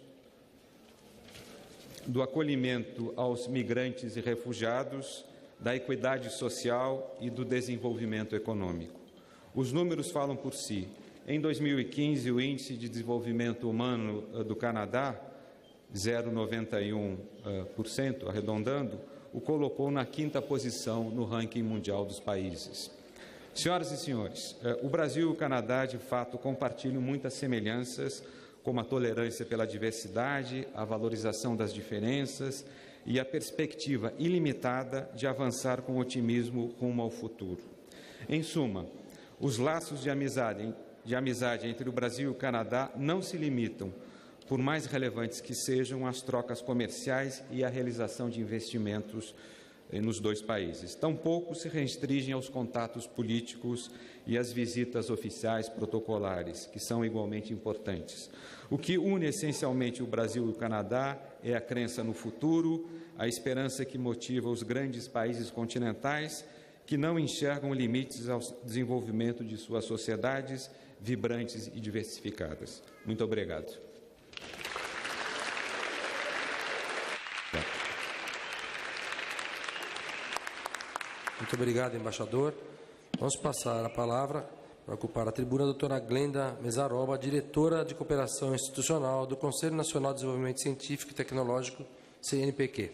S7: do acolhimento aos migrantes e refugiados, da equidade social e do desenvolvimento econômico. Os números falam por si. Em 2015, o Índice de Desenvolvimento Humano do Canadá, 0,91%, arredondando, o colocou na 5ª posição no ranking mundial dos países. Senhoras e senhores, o Brasil e o Canadá, de fato, compartilham muitas semelhanças, como a tolerância pela diversidade, a valorização das diferenças e a perspectiva ilimitada de avançar com otimismo rumo ao futuro. Em suma, os laços de amizade entre o Brasil e o Canadá não se limitam por mais relevantes que sejam as trocas comerciais e a realização de investimentos nos dois países. Tampouco se restringem aos contatos políticos e às visitas oficiais protocolares, que são igualmente importantes. O que une essencialmente o Brasil e o Canadá é a crença no futuro, a esperança que motiva os grandes países continentais que não enxergam limites ao desenvolvimento de suas sociedades vibrantes e diversificadas. Muito obrigado.
S1: Muito obrigado, embaixador. Vamos passar a palavra para ocupar a tribuna a doutora Glenda Mesaroba, diretora de Cooperação Institucional do Conselho Nacional de Desenvolvimento Científico e Tecnológico, CNPq.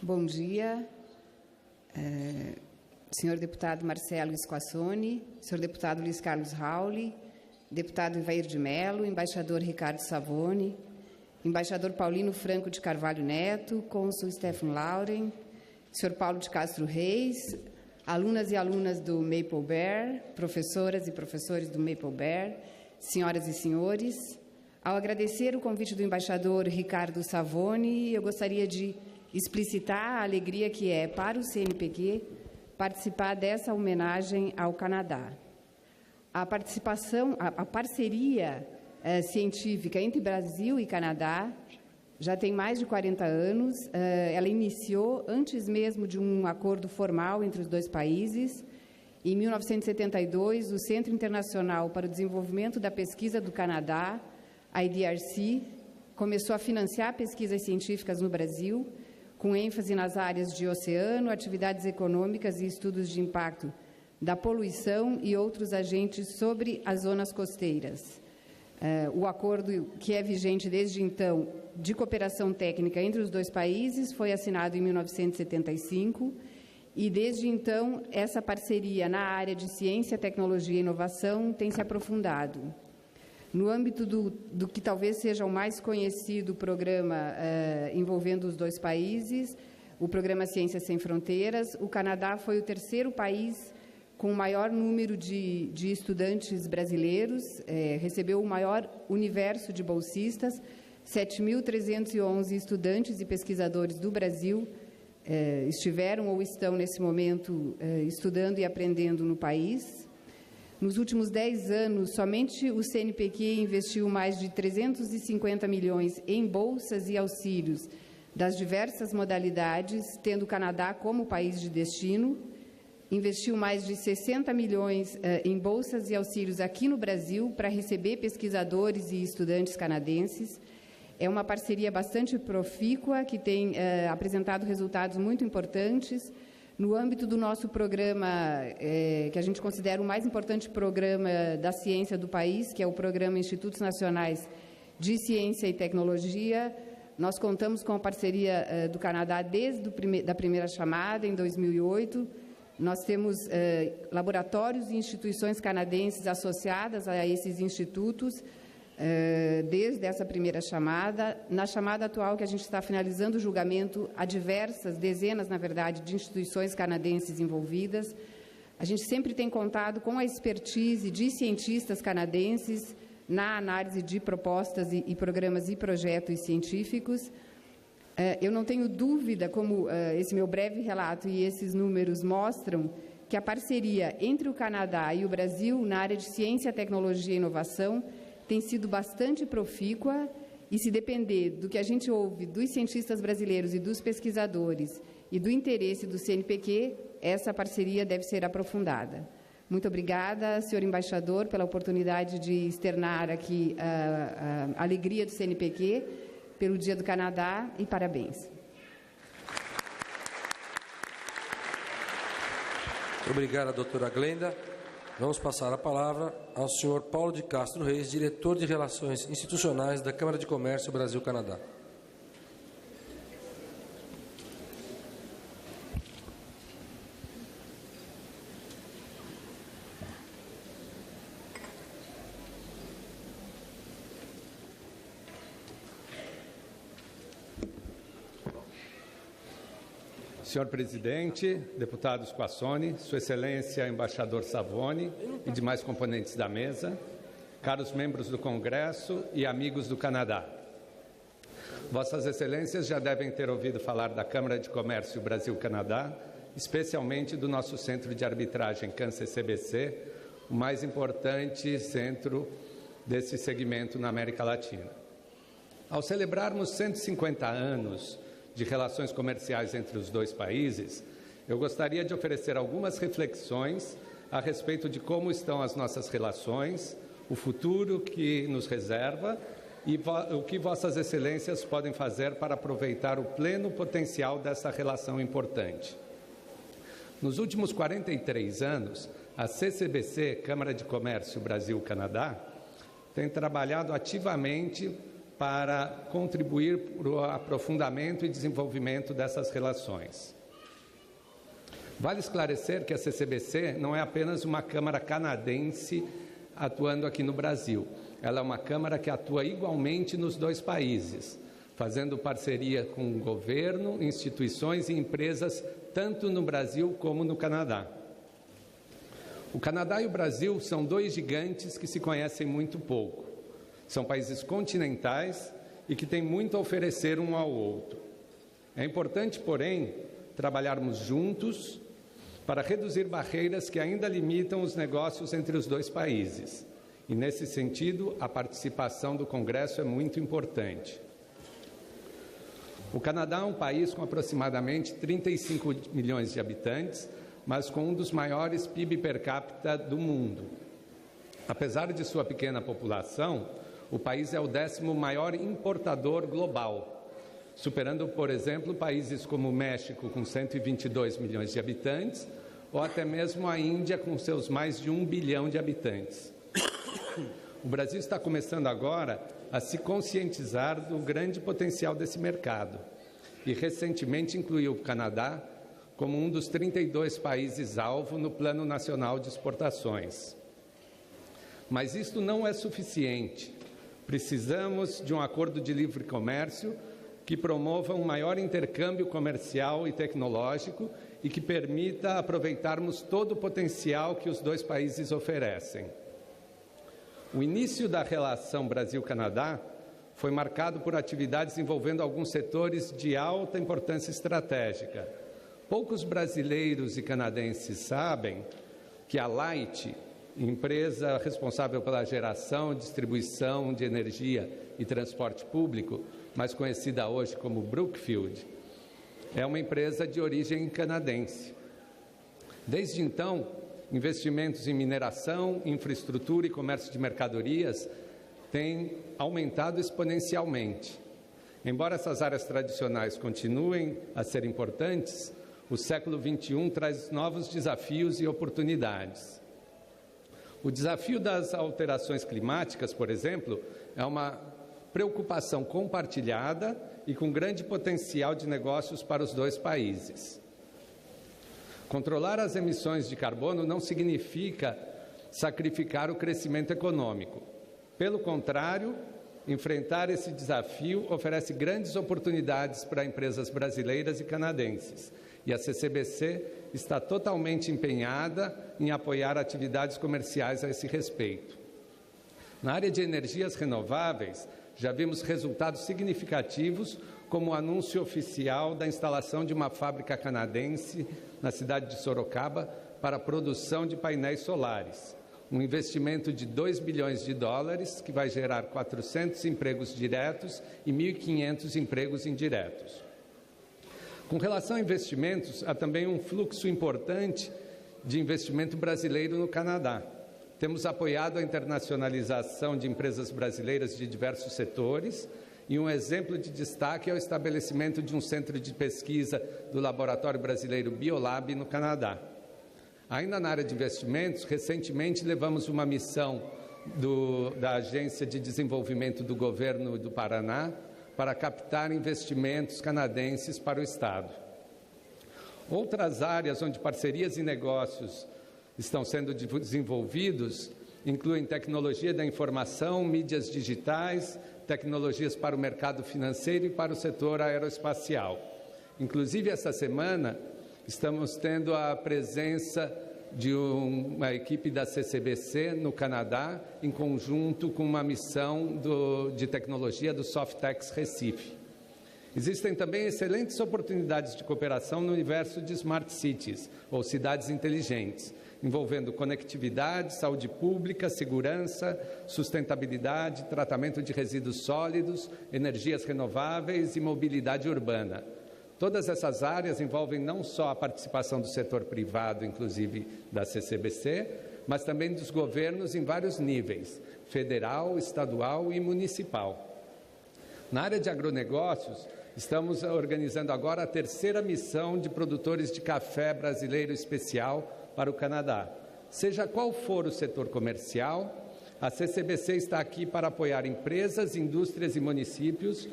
S8: Bom dia, senhor deputado Marcelo Squassoni, senhor deputado Luiz Carlos Rauli, deputado Ivair de Mello, embaixador Ricardo Savoni, embaixador Paulino Franco de Carvalho Neto, cônsul Stephen Lauren, senhor Paulo de Castro Reis, alunas e alunas do Maple Bear, professoras e professores do Maple Bear, senhoras e senhores. Ao agradecer o convite do embaixador Ricardo Savoni, eu gostaria de explicitar a alegria que é para o CNPq participar dessa homenagem ao Canadá. A parceria científica entre Brasil e Canadá já tem mais de 40 anos. Ela iniciou antes mesmo de um acordo formal entre os dois países. Em 1972, o Centro Internacional para o Desenvolvimento da Pesquisa do Canadá, a IDRC, começou a financiar pesquisas científicas no Brasil, com ênfase nas áreas de oceano, atividades econômicas e estudos de impacto da poluição e outros agentes sobre as zonas costeiras. O acordo, que é vigente desde então, de cooperação técnica entre os dois países, foi assinado em 1975 e, desde então, essa parceria na área de ciência, tecnologia e inovação tem se aprofundado. No âmbito do que talvez seja o mais conhecido programa envolvendo os dois países, o programa Ciências Sem Fronteiras, o Canadá foi o terceiro país com o maior número de estudantes brasileiros, recebeu o maior universo de bolsistas, 7.311 estudantes e pesquisadores do Brasil estiveram ou estão, nesse momento, estudando e aprendendo no país. Nos últimos 10 anos, somente o CNPq investiu mais de 350 milhões em bolsas e auxílios das diversas modalidades, tendo o Canadá como país de destino. Investiu mais de 60 milhões em bolsas e auxílios aqui no Brasil para receber pesquisadores e estudantes canadenses. É uma parceria bastante profícua, que tem apresentado resultados muito importantes. No âmbito do nosso programa, que a gente considera o mais importante programa da ciência do país, que é o programa Institutos Nacionais de Ciência e Tecnologia, nós contamos com a parceria do Canadá desde a primeira chamada, em 2008. Nós temos laboratórios e instituições canadenses associadas a esses institutos, desde essa primeira chamada. Na chamada atual, que a gente está finalizando o julgamento, há diversas, dezenas, na verdade, de instituições canadenses envolvidas. A gente sempre tem contado com a expertise de cientistas canadenses na análise de propostas e programas e projetos científicos. Eu não tenho dúvida, como esse meu breve relato e esses números mostram, que a parceria entre o Canadá e o Brasil na área de ciência, tecnologia e inovação tem sido bastante profícua, e se depender do que a gente ouve dos cientistas brasileiros e dos pesquisadores e do interesse do CNPq, essa parceria deve ser aprofundada. Muito obrigada, senhor embaixador, pela oportunidade de externar aqui a alegria do CNPq pelo Dia do Canadá, e parabéns.
S1: Obrigado, doutora Glenda. Vamos passar a palavra ao senhor Paulo de Castro Reis, diretor de Relações Institucionais da Câmara de Comércio Brasil-Canadá.
S9: Senhor presidente, deputado Squassone, Sua Excelência embaixador Savoni e demais componentes da mesa, caros membros do Congresso e amigos do Canadá. Vossas Excelências já devem ter ouvido falar da Câmara de Comércio Brasil-Canadá, especialmente do nosso Centro de Arbitragem CAN-CCBC, o mais importante centro desse segmento na América Latina. Ao celebrarmos 150 anos de relações comerciais entre os dois países, eu gostaria de oferecer algumas reflexões a respeito de como estão as nossas relações, o futuro que nos reserva e o que Vossas Excelências podem fazer para aproveitar o pleno potencial dessa relação importante. Nos últimos 43 anos, a CCBC, Câmara de Comércio Brasil-Canadá, tem trabalhado ativamente para contribuir para o aprofundamento e desenvolvimento dessas relações. Vale esclarecer que a CCBC não é apenas uma Câmara canadense atuando aqui no Brasil. Ela é uma Câmara que atua igualmente nos dois países, fazendo parceria com o governo, instituições e empresas, tanto no Brasil como no Canadá. O Canadá e o Brasil são dois gigantes que se conhecem muito pouco. São países continentais e que têm muito a oferecer um ao outro. É importante, porém, trabalharmos juntos para reduzir barreiras que ainda limitam os negócios entre os dois países. E, nesse sentido, a participação do Congresso é muito importante. O Canadá é um país com aproximadamente 35 milhões de habitantes, mas com um dos maiores PIB per capita do mundo. Apesar de sua pequena população, o país é o 10º maior importador global, superando, por exemplo, países como o México, com 122 milhões de habitantes, ou até mesmo a Índia, com seus mais de 1 bilhão de habitantes. O Brasil está começando agora a se conscientizar do grande potencial desse mercado e, recentemente, incluiu o Canadá como um dos 32 países-alvo no Plano Nacional de Exportações. Mas isto não é suficiente. Precisamos de um acordo de livre comércio que promova um maior intercâmbio comercial e tecnológico e que permita aproveitarmos todo o potencial que os dois países oferecem. O início da relação Brasil-Canadá foi marcado por atividades envolvendo alguns setores de alta importância estratégica. Poucos brasileiros e canadenses sabem que a Light, empresa responsável pela geração e distribuição de energia e transporte público, mais conhecida hoje como Brookfield, é uma empresa de origem canadense. Desde então, investimentos em mineração, infraestrutura e comércio de mercadorias têm aumentado exponencialmente. Embora essas áreas tradicionais continuem a ser importantes, o século XXI traz novos desafios e oportunidades. O desafio das alterações climáticas, por exemplo, é uma preocupação compartilhada e com grande potencial de negócios para os dois países. Controlar as emissões de carbono não significa sacrificar o crescimento econômico. Pelo contrário, enfrentar esse desafio oferece grandes oportunidades para empresas brasileiras e canadenses. E a CCBC está totalmente empenhada em apoiar atividades comerciais a esse respeito. Na área de energias renováveis, já vimos resultados significativos, como o anúncio oficial da instalação de uma fábrica canadense na cidade de Sorocaba para a produção de painéis solares. Um investimento de 2 bilhões de dólares, que vai gerar 400 empregos diretos e 1.500 empregos indiretos. Com relação a investimentos, há também um fluxo importante de investimento brasileiro no Canadá. Temos apoiado a internacionalização de empresas brasileiras de diversos setores e um exemplo de destaque é o estabelecimento de um centro de pesquisa do Laboratório Brasileiro Biolab no Canadá. Ainda na área de investimentos, recentemente levamos uma missão da Agência de Desenvolvimento do Governo do Paraná para captar investimentos canadenses para o Estado. Outras áreas onde parcerias e negócios estão sendo desenvolvidos incluem tecnologia da informação, mídias digitais, tecnologias para o mercado financeiro e para o setor aeroespacial. Inclusive, essa semana, estamos tendo a presença de uma equipe da CCBC no Canadá, em conjunto com uma missão de tecnologia do Softex Recife. Existem também excelentes oportunidades de cooperação no universo de Smart Cities, ou cidades inteligentes, envolvendo conectividade, saúde pública, segurança, sustentabilidade, tratamento de resíduos sólidos, energias renováveis e mobilidade urbana. Todas essas áreas envolvem não só a participação do setor privado, inclusive da CCBC, mas também dos governos em vários níveis, federal, estadual e municipal. Na área de agronegócios, estamos organizando agora a terceira missão de produtores de café brasileiro especial para o Canadá. Seja qual for o setor comercial, a CCBC está aqui para apoiar empresas, indústrias e municípios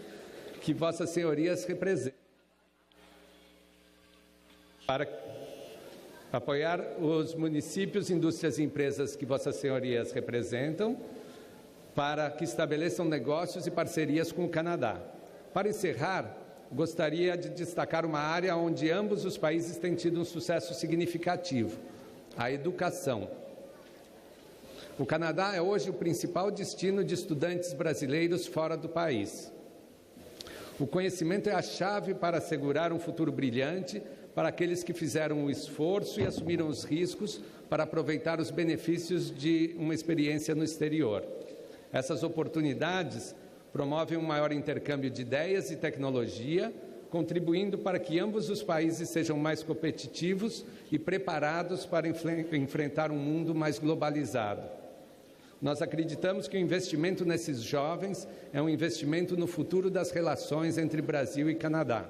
S9: que Vossas Senhorias representam. Para apoiar os municípios, indústrias e empresas que Vossas Senhorias representam, para que estabeleçam negócios e parcerias com o Canadá. Para encerrar, gostaria de destacar uma área onde ambos os países têm tido um sucesso significativo: a educação. O Canadá é hoje o principal destino de estudantes brasileiros fora do país. O conhecimento é a chave para assegurar um futuro brilhante para aqueles que fizeram o esforço e assumiram os riscos para aproveitar os benefícios de uma experiência no exterior. Essas oportunidades promovem um maior intercâmbio de ideias e tecnologia, contribuindo para que ambos os países sejam mais competitivos e preparados para enfrentar um mundo mais globalizado. Nós acreditamos que o investimento nesses jovens é um investimento no futuro das relações entre Brasil e Canadá.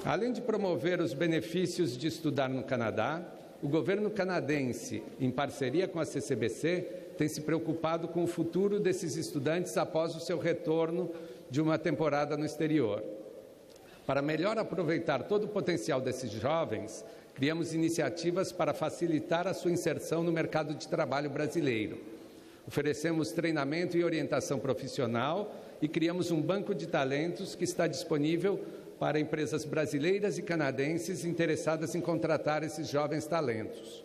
S9: Além de promover os benefícios de estudar no Canadá, o governo canadense, em parceria com a CCBC, tem se preocupado com o futuro desses estudantes após o seu retorno de uma temporada no exterior. Para melhor aproveitar todo o potencial desses jovens, criamos iniciativas para facilitar a sua inserção no mercado de trabalho brasileiro. Oferecemos treinamento e orientação profissional e criamos um banco de talentos que está disponível para empresas brasileiras e canadenses interessadas em contratar esses jovens talentos.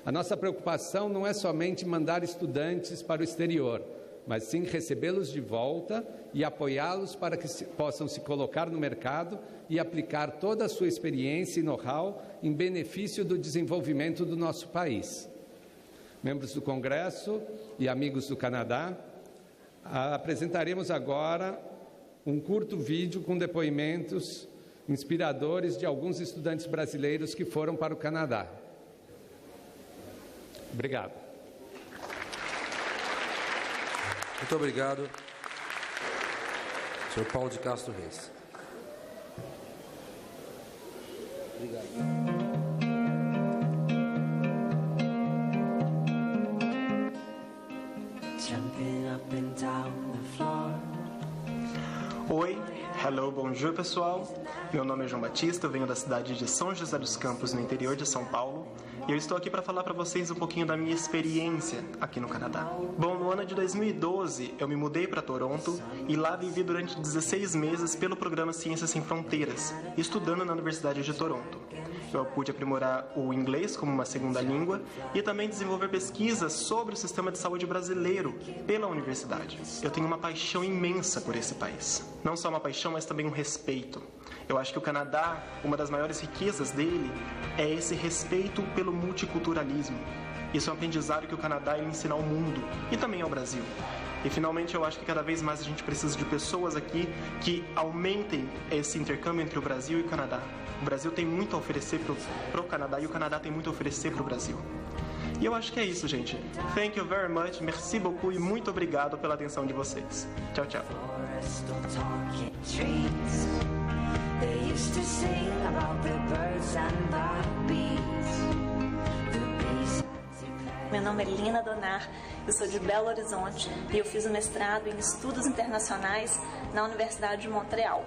S9: A nossa preocupação não é somente mandar estudantes para o exterior, mas sim recebê-los de volta e apoiá-los para que possam se colocar no mercado e aplicar toda a sua experiência e know-how em benefício do desenvolvimento do nosso país. Membros do Congresso e amigos do Canadá, apresentaremos agora um curto vídeo com depoimentos inspiradores de alguns estudantes brasileiros que foram para o Canadá. Obrigado.
S1: Muito obrigado, Sr. Paulo de Castro Reis. Obrigado.
S10: Oi, hello, bonjour pessoal. Meu nome é João Batista, eu venho da cidade de São José dos Campos, no interior de São Paulo, e eu estou aqui para falar para vocês um pouquinho da minha experiência aqui no Canadá. Bom, no ano de 2012 eu me mudei para Toronto e lá vivi durante 16 meses pelo programa Ciências Sem Fronteiras, estudando na Universidade de Toronto. Eu pude aprimorar o inglês como uma segunda língua e também desenvolver pesquisas sobre o sistema de saúde brasileiro pela universidade. Eu tenho uma paixão imensa por esse país. Não só uma paixão, mas também um respeito. Eu acho que o Canadá, uma das maiores riquezas dele, é esse respeito pelo multiculturalismo. Isso é um aprendizado que o Canadá ele ensina ao mundo e também ao Brasil. E finalmente eu acho que cada vez mais a gente precisa de pessoas aqui que aumentem esse intercâmbio entre o Brasil e o Canadá. O Brasil tem muito a oferecer pro Canadá e o Canadá tem muito a oferecer pro Brasil. E eu acho que é isso, gente. Thank you very much, merci beaucoup e muito obrigado pela atenção de vocês. Tchau, tchau.
S11: Meu nome é Lina Donar, eu sou de Belo Horizonte e eu fiz o mestrado em Estudos Internacionais na Universidade de Montreal.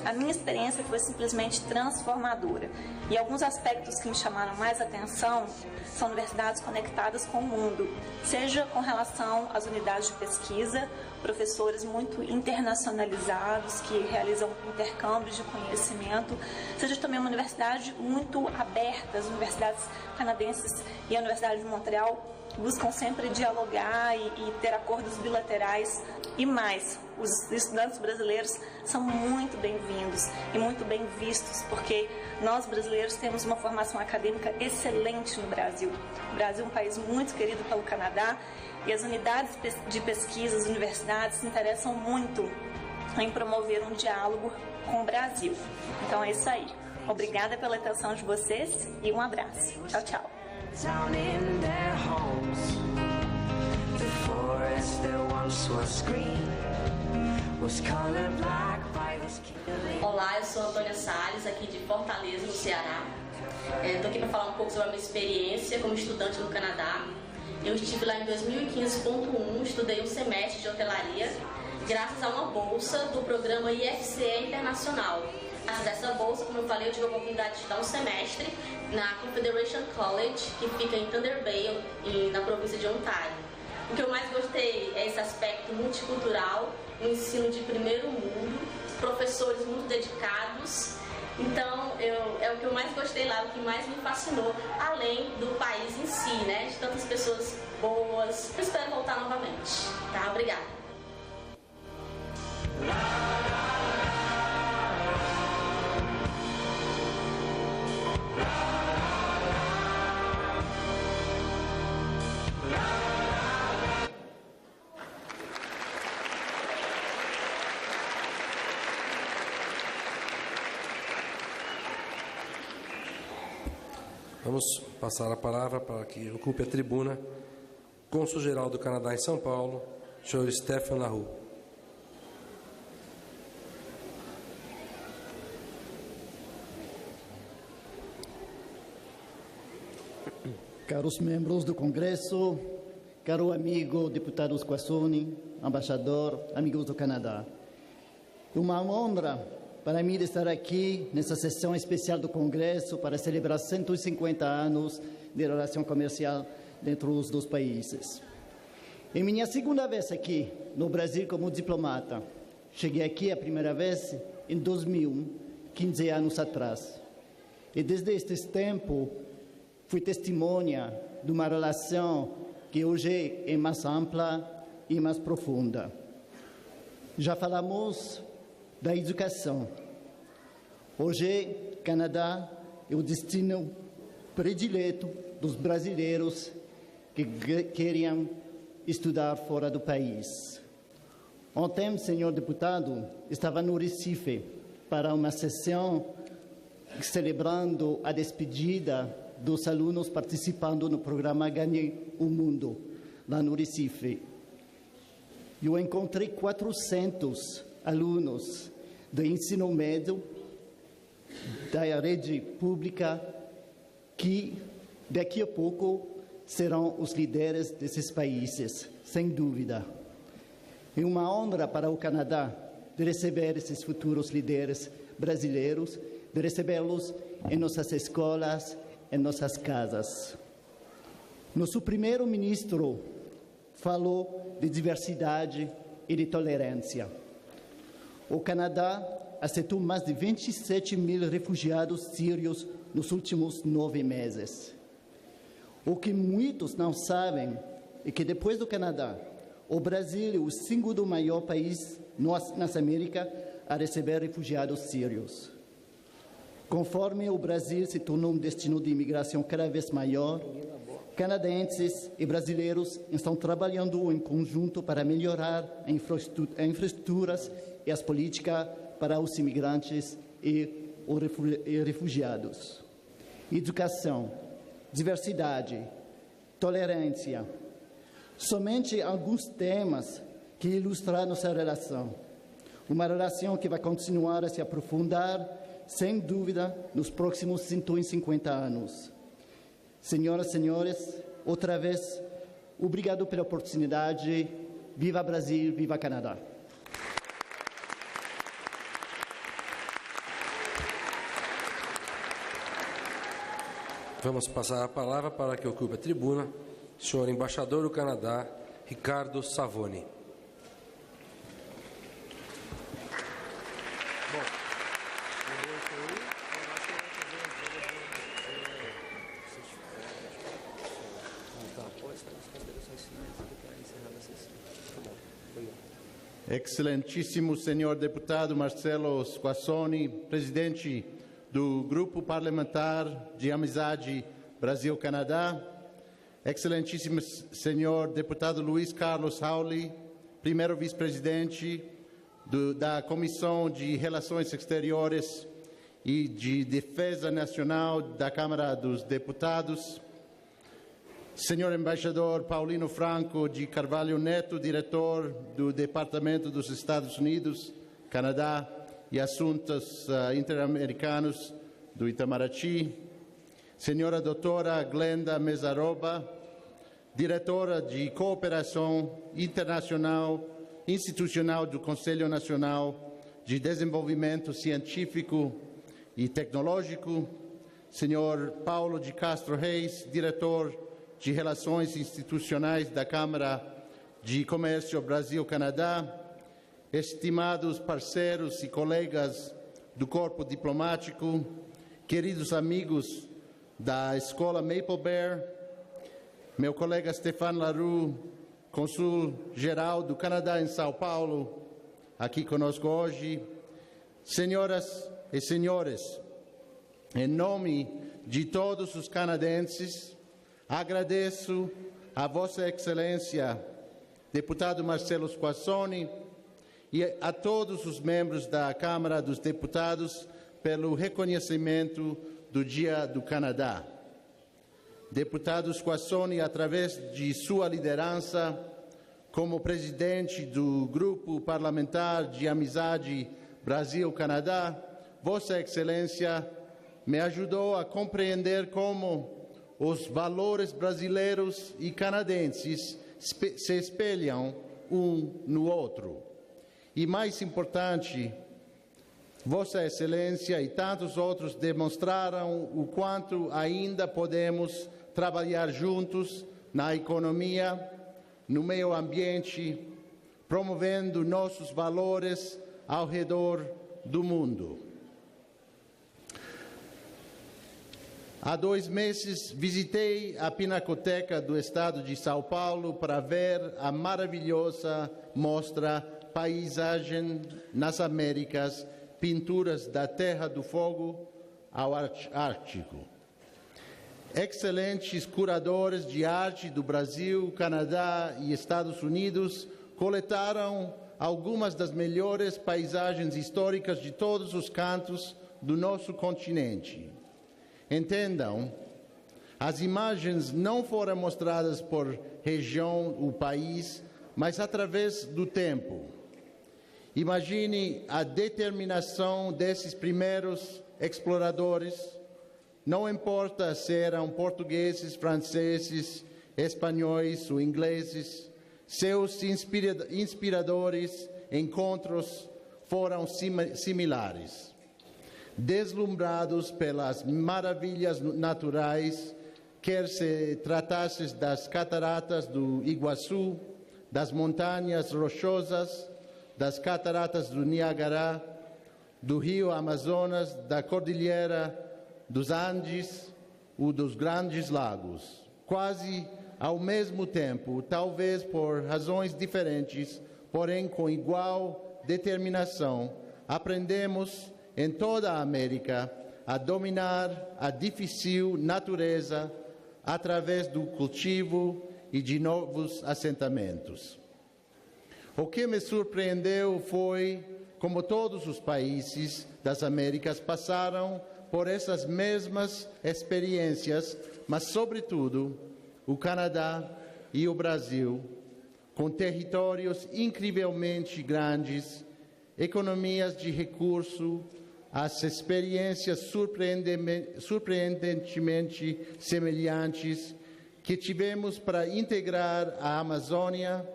S11: A minha experiência foi simplesmente transformadora. E alguns aspectos que me chamaram mais atenção são universidades conectadas com o mundo, seja com relação às unidades de pesquisa, professores muito internacionalizados que realizam intercâmbios de conhecimento, seja também uma universidade muito aberta. As universidades canadenses e a Universidade de Montreal buscam sempre dialogar e ter acordos bilaterais. E mais, os estudantes brasileiros são muito bem-vindos e muito bem vistos, porque nós brasileiros temos uma formação acadêmica excelente no Brasil. O Brasil é um país muito querido pelo Canadá e as unidades de pesquisa, as universidades se interessam muito em promover um diálogo com o Brasil. Então é isso aí. Obrigada pela atenção de vocês e um abraço. Tchau, tchau.
S12: Down in their homes, the forest that once was green was colored black by the killing.
S13: Olá, eu sou Antônia Salles, aqui de Fortaleza, no Ceará. Estou aqui para falar um pouco sobre a minha experiência como estudante no Canadá. Eu estive lá em 2015.1, estudei um semestre de hotelaria, graças a uma bolsa do programa IFCE Internacional. Graças a essa bolsa, como eu falei, eu tive a oportunidade de estudar um semestre na Confederation College, que fica em Thunder Bay, na província de Ontário. O que eu mais gostei é esse aspecto multicultural, um ensino de primeiro mundo, professores muito dedicados. Então, é o que eu mais gostei lá, o que mais me fascinou, além do país em si, né? De tantas pessoas boas. Eu espero voltar novamente, tá? Obrigada.
S1: Vamos passar a palavra para que ocupe a tribuna Cônsul-Geral do Canadá em São Paulo, Sr. Stephen Larue.
S14: Caros membros do Congresso, caro amigo deputado Squassoni, embaixador, amigos do Canadá. É uma honra para mim estar aqui nessa sessão especial do Congresso para celebrar 150 anos de relação comercial entre os dois países. É minha segunda vez aqui no Brasil como diplomata. Cheguei aqui a primeira vez em 2001, 15 anos atrás. E desde este tempo fui testemunha de uma relação que hoje é mais ampla e mais profunda. Já falamos da educação. Hoje, Canadá é o destino predileto dos brasileiros que queriam estudar fora do país. Ontem, senhor deputado, estava no Recife para uma sessão celebrando a despedida dos alunos participando no programa Ganhe o Mundo, lá no Recife. Eu encontrei 400 alunos do ensino médio da rede pública que daqui a pouco serão os líderes desses países, sem dúvida. É uma honra para o Canadá de receber esses futuros líderes brasileiros, de recebê-los em nossas escolas, em nossas casas. Nosso primeiro-ministro falou de diversidade e de tolerância. O Canadá aceitou mais de 27 mil refugiados sírios nos últimos 9 meses. O que muitos não sabem é que, depois do Canadá, o Brasil é o segundo maior país nas Américas a receber refugiados sírios. Conforme o Brasil se tornou um destino de imigração cada vez maior, canadenses e brasileiros estão trabalhando em conjunto para melhorar as infraestruturas e as políticas para os imigrantes e os refugiados. Educação, diversidade, tolerância. Somente alguns temas que ilustram nossa relação. Uma relação que vai continuar a se aprofundar, sem dúvida, nos próximos 150 anos. Senhoras e senhores, outra vez, obrigado pela oportunidade. Viva Brasil, viva Canadá.
S1: Vamos passar a palavra para que ocupe a tribuna o senhor embaixador do Canadá, Ricardo Savoni.
S15: Excelentíssimo senhor deputado Marcelo Squassoni, presidente do Grupo Parlamentar de Amizade Brasil-Canadá, excelentíssimo senhor deputado Luiz Carlos Hawley, primeiro vice-presidente da Comissão de Relações Exteriores e de Defesa Nacional da Câmara dos Deputados, senhor embaixador Paulino Franco de Carvalho Neto, diretor do Departamento dos Estados Unidos, Canadá e Assuntos Interamericanos do Itamaraty, senhora doutora Glenda Mesaroba, diretora de Cooperação Internacional Institucional do Conselho Nacional de Desenvolvimento Científico e Tecnológico, senhor Paulo de Castro Reis, diretor de Relações Institucionais da Câmara de Comércio Brasil-Canadá, estimados parceiros e colegas do corpo diplomático, queridos amigos da Escola Maple Bear, meu colega Stéphane Laroux, cônsul-geral do Canadá em São Paulo, aqui conosco hoje, senhoras e senhores, em nome de todos os canadenses, agradeço a Vossa Excelência, deputado Marcelo Squassoni, e a todos os membros da Câmara dos Deputados pelo reconhecimento do Dia do Canadá. Deputado Squassoni, através de sua liderança como presidente do Grupo Parlamentar de Amizade Brasil-Canadá, Vossa Excelência me ajudou a compreender como os valores brasileiros e canadenses se espelham um no outro. E mais importante, Vossa Excelência e tantos outros demonstraram o quanto ainda podemos trabalhar juntos na economia, no meio ambiente, promovendo nossos valores ao redor do mundo. Há 2 meses visitei a Pinacoteca do Estado de São Paulo para ver a maravilhosa mostra Paisagem nas Américas, Pinturas da Terra do Fogo ao Ártico. Excelentes curadores de arte do Brasil, Canadá e Estados Unidos coletaram algumas das melhores paisagens históricas de todos os cantos do nosso continente. Entendam, as imagens não foram mostradas por região ou país, mas através do tempo. Imagine a determinação desses primeiros exploradores, não importa se eram portugueses, franceses, espanhóis ou ingleses, seus inspiradores encontros foram similares. Deslumbrados pelas maravilhas naturais, quer se tratasse das cataratas do Iguaçu, das montanhas rochosas, das cataratas do Niágara, do rio Amazonas, da Cordilheira dos Andes ou dos Grandes Lagos. Quase ao mesmo tempo, talvez por razões diferentes, porém com igual determinação, aprendemos em toda a América a dominar a difícil natureza através do cultivo e de novos assentamentos. O que me surpreendeu foi como todos os países das Américas passaram por essas mesmas experiências, mas, sobretudo, o Canadá e o Brasil, com territórios incrivelmente grandes, economias de recurso, as experiências surpreendentemente semelhantes que tivemos para integrar a Amazônia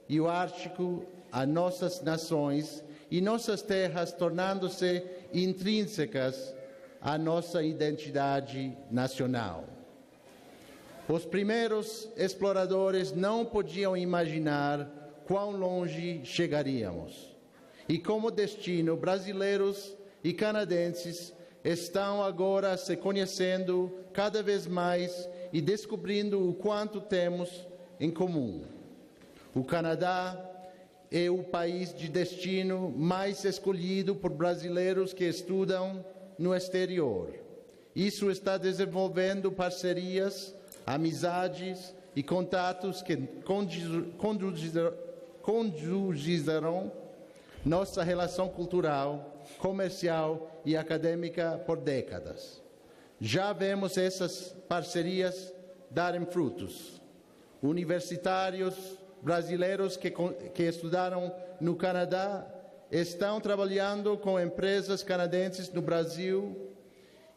S15: e o Ártico a nossas nações e nossas terras, tornando-se intrínsecas a nossa identidade nacional. Os primeiros exploradores não podiam imaginar quão longe chegaríamos. E como destino, brasileiros e canadenses estão agora se conhecendo cada vez mais e descobrindo o quanto temos em comum. O Canadá é o país de destino mais escolhido por brasileiros que estudam no exterior. Isso está desenvolvendo parcerias, amizades e contatos que conduzirão nossa relação cultural, comercial e acadêmica por décadas. Já vemos essas parcerias darem frutos. Universitários brasileiros que estudaram no Canadá estão trabalhando com empresas canadenses no Brasil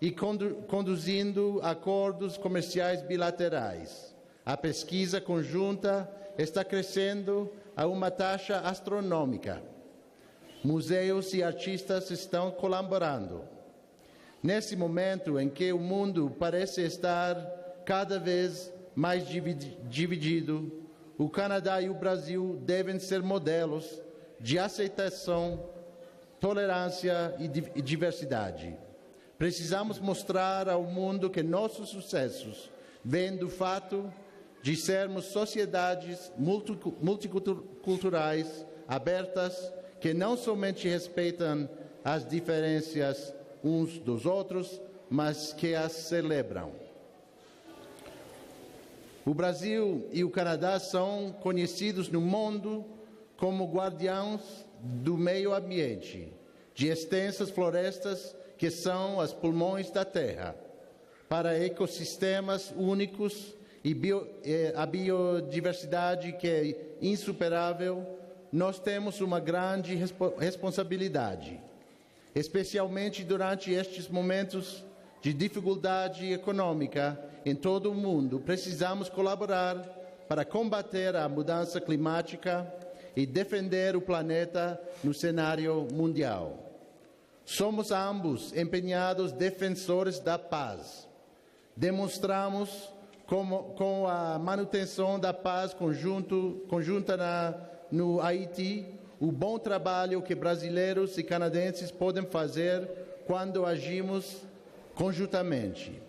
S15: e conduzindo acordos comerciais bilaterais. A pesquisa conjunta está crescendo a uma taxa astronômica. Museus e artistas estão colaborando. Nesse momento em que o mundo parece estar cada vez mais dividido, o Canadá e o Brasil devem ser modelos de aceitação, tolerância e diversidade. Precisamos mostrar ao mundo que nossos sucessos vêm do fato de sermos sociedades multiculturais, abertas, que não somente respeitam as diferenças uns dos outros, mas que as celebram. O Brasil e o Canadá são conhecidos no mundo como guardiãos do meio ambiente, de extensas florestas que são os pulmões da Terra. Para ecossistemas únicos e a biodiversidade que é insuperável, nós temos uma grande responsabilidade, especialmente durante estes momentos de dificuldade econômica em todo o mundo. Precisamos colaborar para combater a mudança climática e defender o planeta no cenário mundial. Somos ambos empenhados defensores da paz. Demonstramos com a manutenção da paz conjunta no Haiti o bom trabalho que brasileiros e canadenses podem fazer quando agimos conjuntamente.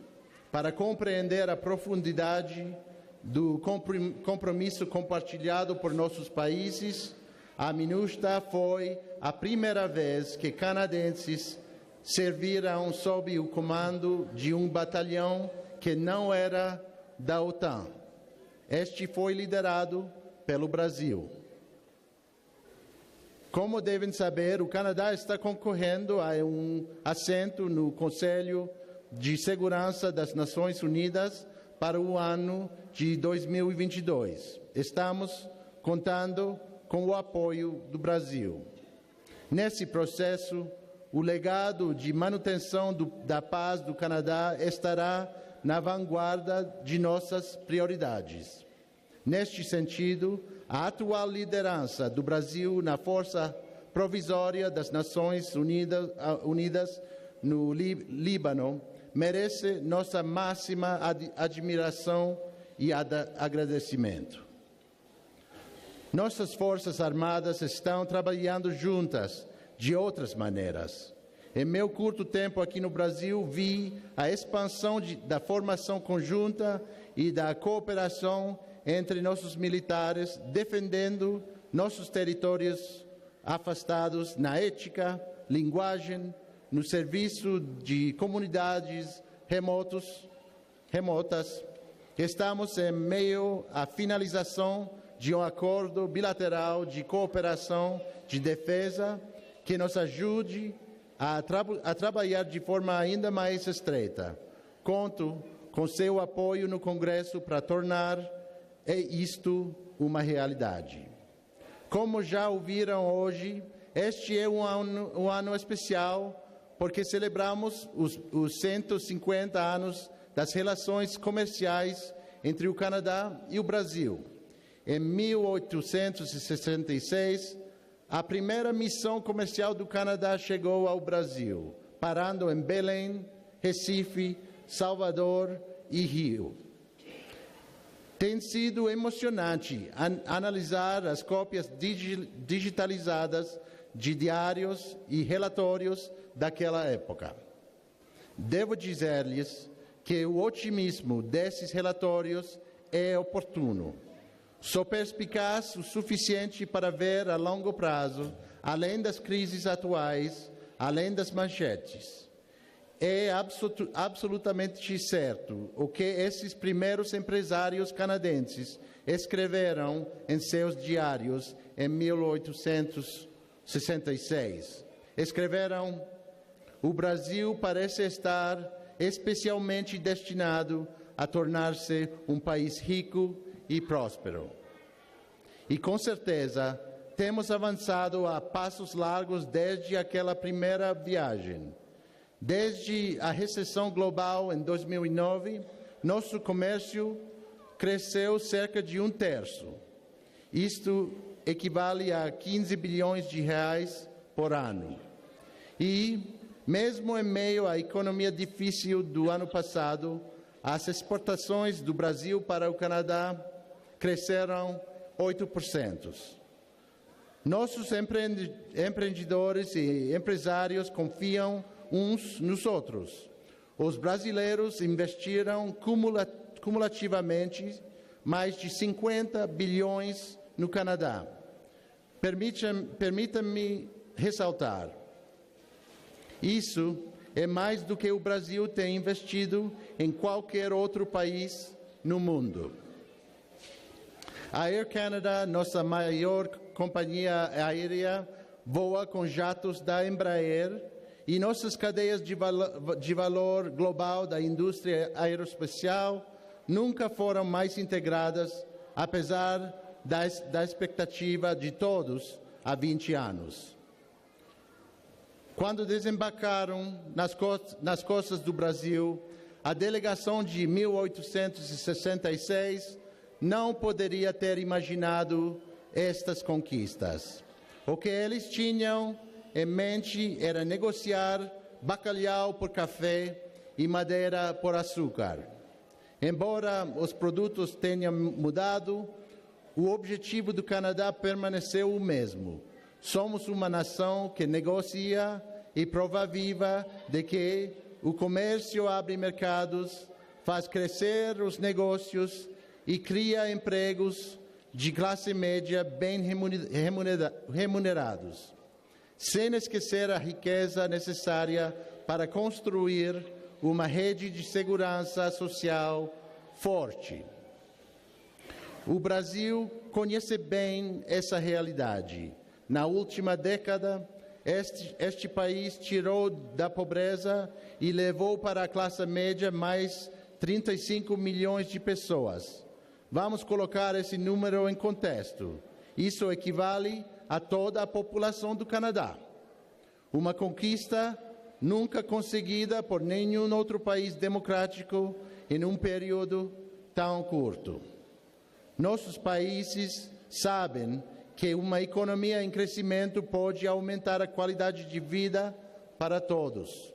S15: Para compreender a profundidade do compromisso compartilhado por nossos países, a MINUSTAH foi a primeira vez que canadenses serviram sob o comando de um batalhão que não era da OTAN. Este foi liderado pelo Brasil. Como devem saber, o Canadá está concorrendo a um assento no Conselho de Segurança das Nações Unidas para o ano de 2022. Estamos contando com o apoio do Brasil. Nesse processo, o legado de manutenção da paz do Canadá estará na vanguarda de nossas prioridades. Neste sentido, a atual liderança do Brasil na Força Provisória das Nações Unidas no Líbano merece nossa máxima admiração e agradecimento. Nossas Forças Armadas estão trabalhando juntas de outras maneiras. Em meu curto tempo aqui no Brasil, vi a expansão da formação conjunta e da cooperação entre nossos militares, defendendo nossos territórios afastados na ética, linguagem, no serviço de comunidades remotas. Estamos em meio à finalização de um acordo bilateral de cooperação de defesa que nos ajude a trabalhar de forma ainda mais estreita. Conto com seu apoio no Congresso para tornar isto uma realidade. Como já ouviram hoje, este é um ano especial porque celebramos os 150 anos das relações comerciais entre o Canadá e o Brasil. Em 1866, a primeira missão comercial do Canadá chegou ao Brasil, parando em Belém, Recife, Salvador e Rio. Tem sido emocionante analisar as cópias digitalizadas de diários e relatórios daquela época. Devo dizer-lhes que o otimismo desses relatórios é oportuno. Sou perspicaz o suficiente para ver a longo prazo, além das crises atuais, além das manchetes. É absolutamente certo o que esses primeiros empresários canadenses escreveram em seus diários em 1866. Escreveram: o Brasil parece estar especialmente destinado a tornar-se um país rico e próspero. E com certeza temos avançado a passos largos desde aquela primeira viagem. Desde a recessão global em 2009, nosso comércio cresceu cerca de 1/3. Isto equivale a 15 bilhões de reais por ano. E, mesmo em meio à economia difícil do ano passado, as exportações do Brasil para o Canadá cresceram 8%. Nossos empreendedores e empresários confiam uns nos outros. Os brasileiros investiram cumulativamente mais de 50 bilhões no Canadá. Permita-me ressaltar: isso é mais do que o Brasil tem investido em qualquer outro país no mundo. A Air Canada, nossa maior companhia aérea, voa com jatos da Embraer, e nossas cadeias de valor global da indústria aeroespacial nunca foram mais integradas, apesar da expectativa de todos há 20 anos. Quando desembarcaram nas costas do Brasil, a delegação de 1866 não poderia ter imaginado estas conquistas. O que eles tinham em mente era negociar bacalhau por café e madeira por açúcar. Embora os produtos tenham mudado, o objetivo do Canadá permaneceu o mesmo. Somos uma nação que negocia e prova viva de que o comércio abre mercados, faz crescer os negócios e cria empregos de classe média bem remunerados, sem esquecer a riqueza necessária para construir uma rede de segurança social forte. O Brasil conhece bem essa realidade. Na última década, este país tirou da pobreza e levou para a classe média mais 35 milhões de pessoas. Vamos colocar esse número em contexto. Isso equivale a toda a população do Canadá. Uma conquista nunca conseguida por nenhum outro país democrático em um período tão curto. Nossos países sabem que uma economia em crescimento pode aumentar a qualidade de vida para todos.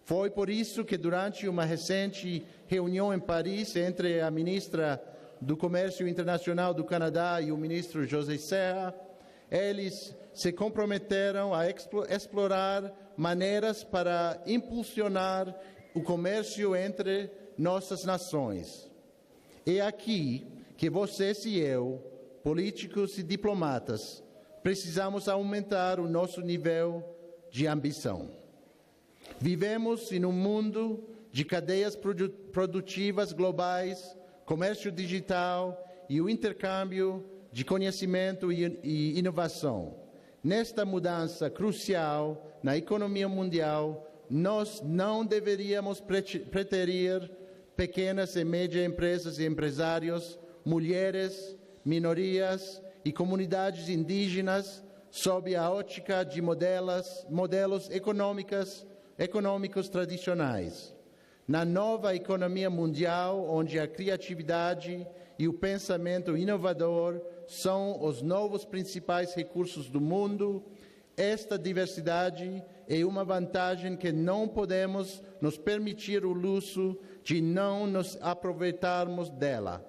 S15: Foi por isso que, durante uma recente reunião em Paris entre a ministra do Comércio Internacional do Canadá e o ministro José Serra, eles se comprometeram a explorar maneiras para impulsionar o comércio entre nossas nações. É aqui que vocês e eu, políticos e diplomatas, precisamos aumentar o nosso nível de ambição. Vivemos em um mundo de cadeias produtivas globais, comércio digital e o intercâmbio de conhecimento e inovação. Nesta mudança crucial na economia mundial, nós não deveríamos preterir pequenas e médias empresas e empresários, mulheres, minorias e comunidades indígenas sob a ótica de modelos econômicos tradicionais. Na nova economia mundial, onde a criatividade e o pensamento inovador são os novos principais recursos do mundo, esta diversidade é uma vantagem que não podemos nos permitir o luxo de não nos aproveitarmos dela.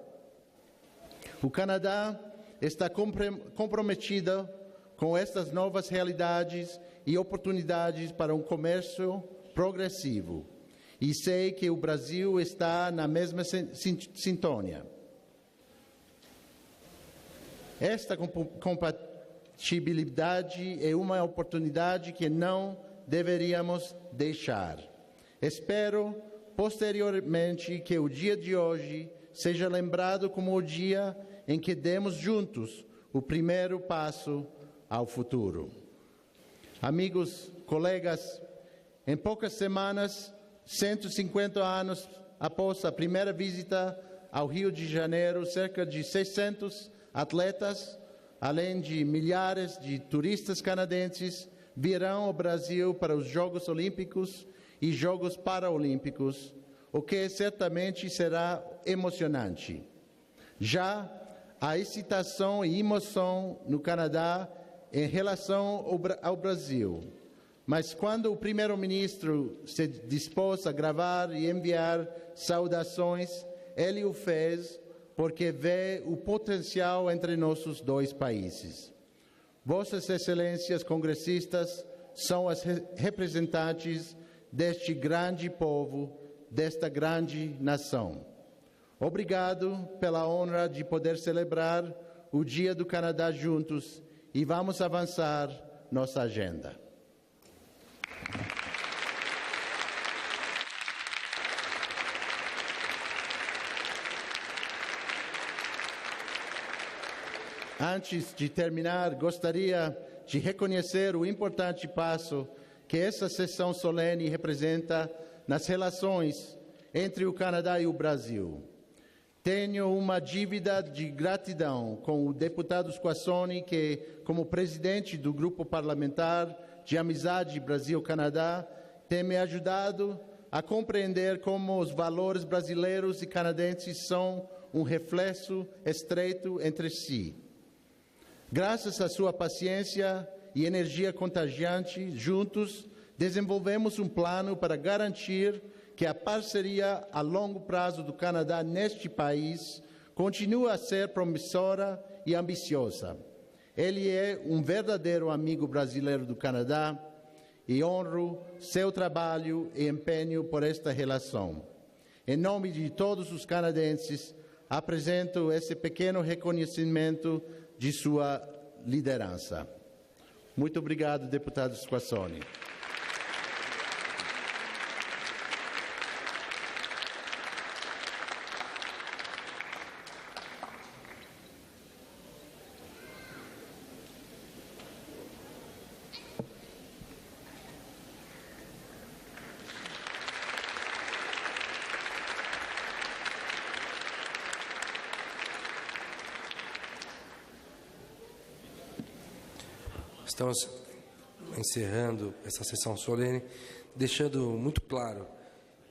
S15: O Canadá está comprometido com estas novas realidades e oportunidades para um comércio progressivo. E sei que o Brasil está na mesma sintonia. Esta compatibilidade é uma oportunidade que não deveríamos deixar. Espero, posteriormente, que o dia de hoje seja lembrado como o dia em que demos juntos o primeiro passo ao futuro. Amigos, colegas, em poucas semanas, 150 anos após a primeira visita ao Rio de Janeiro, cerca de 600 atletas, além de milhares de turistas canadenses, virão ao Brasil para os Jogos Olímpicos e Jogos Paralímpicos, o que certamente será emocionante. Já a excitação e emoção no Canadá em relação ao Brasil. Mas quando o primeiro-ministro se dispôs a gravar e enviar saudações, ele o fez porque vê o potencial entre nossos dois países. Vossas Excelências congressistas são as representantes deste grande povo, desta grande nação. Obrigado pela honra de poder celebrar o Dia do Canadá juntos e vamos avançar nossa agenda. Antes de terminar, gostaria de reconhecer o importante passo que essa sessão solene representa nas relações entre o Canadá e o Brasil. Tenho uma dívida de gratidão com o deputado Squassoni, que, como presidente do Grupo Parlamentar de Amizade Brasil-Canadá, tem me ajudado a compreender como os valores brasileiros e canadenses são um reflexo estreito entre si. Graças à sua paciência e energia contagiante, juntos desenvolvemos um plano para garantir que a parceria a longo prazo do Canadá neste país continua a ser promissora e ambiciosa. Ele é um verdadeiro amigo brasileiro do Canadá e honro seu trabalho e empenho por esta relação. Em nome de todos os canadenses, apresento esse pequeno reconhecimento de sua liderança. Muito obrigado, deputado Squassoni.
S1: Estamos encerrando essa sessão solene, deixando muito claro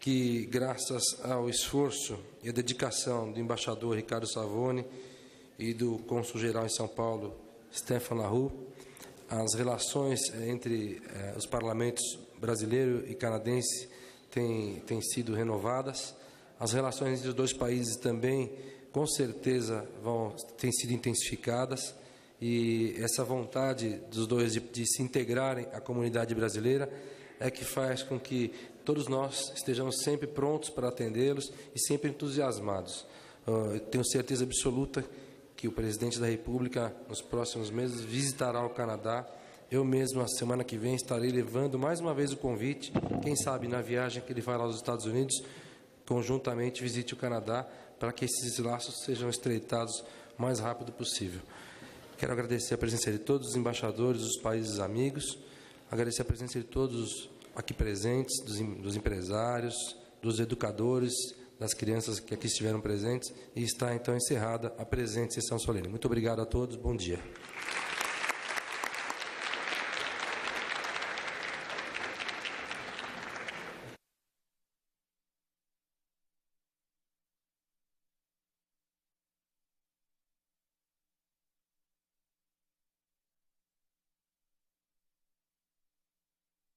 S1: que, graças ao esforço e à dedicação do embaixador Ricardo Savoni e do cônsul-geral em São Paulo, Stéphane Laroux, as relações entre os parlamentos brasileiro e canadense têm sido renovadas. As relações entre os dois países também, com certeza, têm sido intensificadas. E essa vontade dos dois de se integrarem à comunidade brasileira é que faz com que todos nós estejamos sempre prontos para atendê-los e sempre entusiasmados. Eu tenho certeza absoluta que o presidente da República, nos próximos meses, visitará o Canadá. Eu mesmo, a semana que vem, estarei levando mais uma vez o convite, quem sabe na viagem que ele fará aos Estados Unidos, conjuntamente visite o Canadá, para que esses laços sejam estreitados o mais rápido possível. Quero agradecer a presença de todos os embaixadores dos países amigos, agradecer a presença de todos aqui presentes, dos empresários, dos educadores, das crianças que aqui estiveram presentes, e está então encerrada a presente sessão solene. Muito obrigado a todos, bom dia.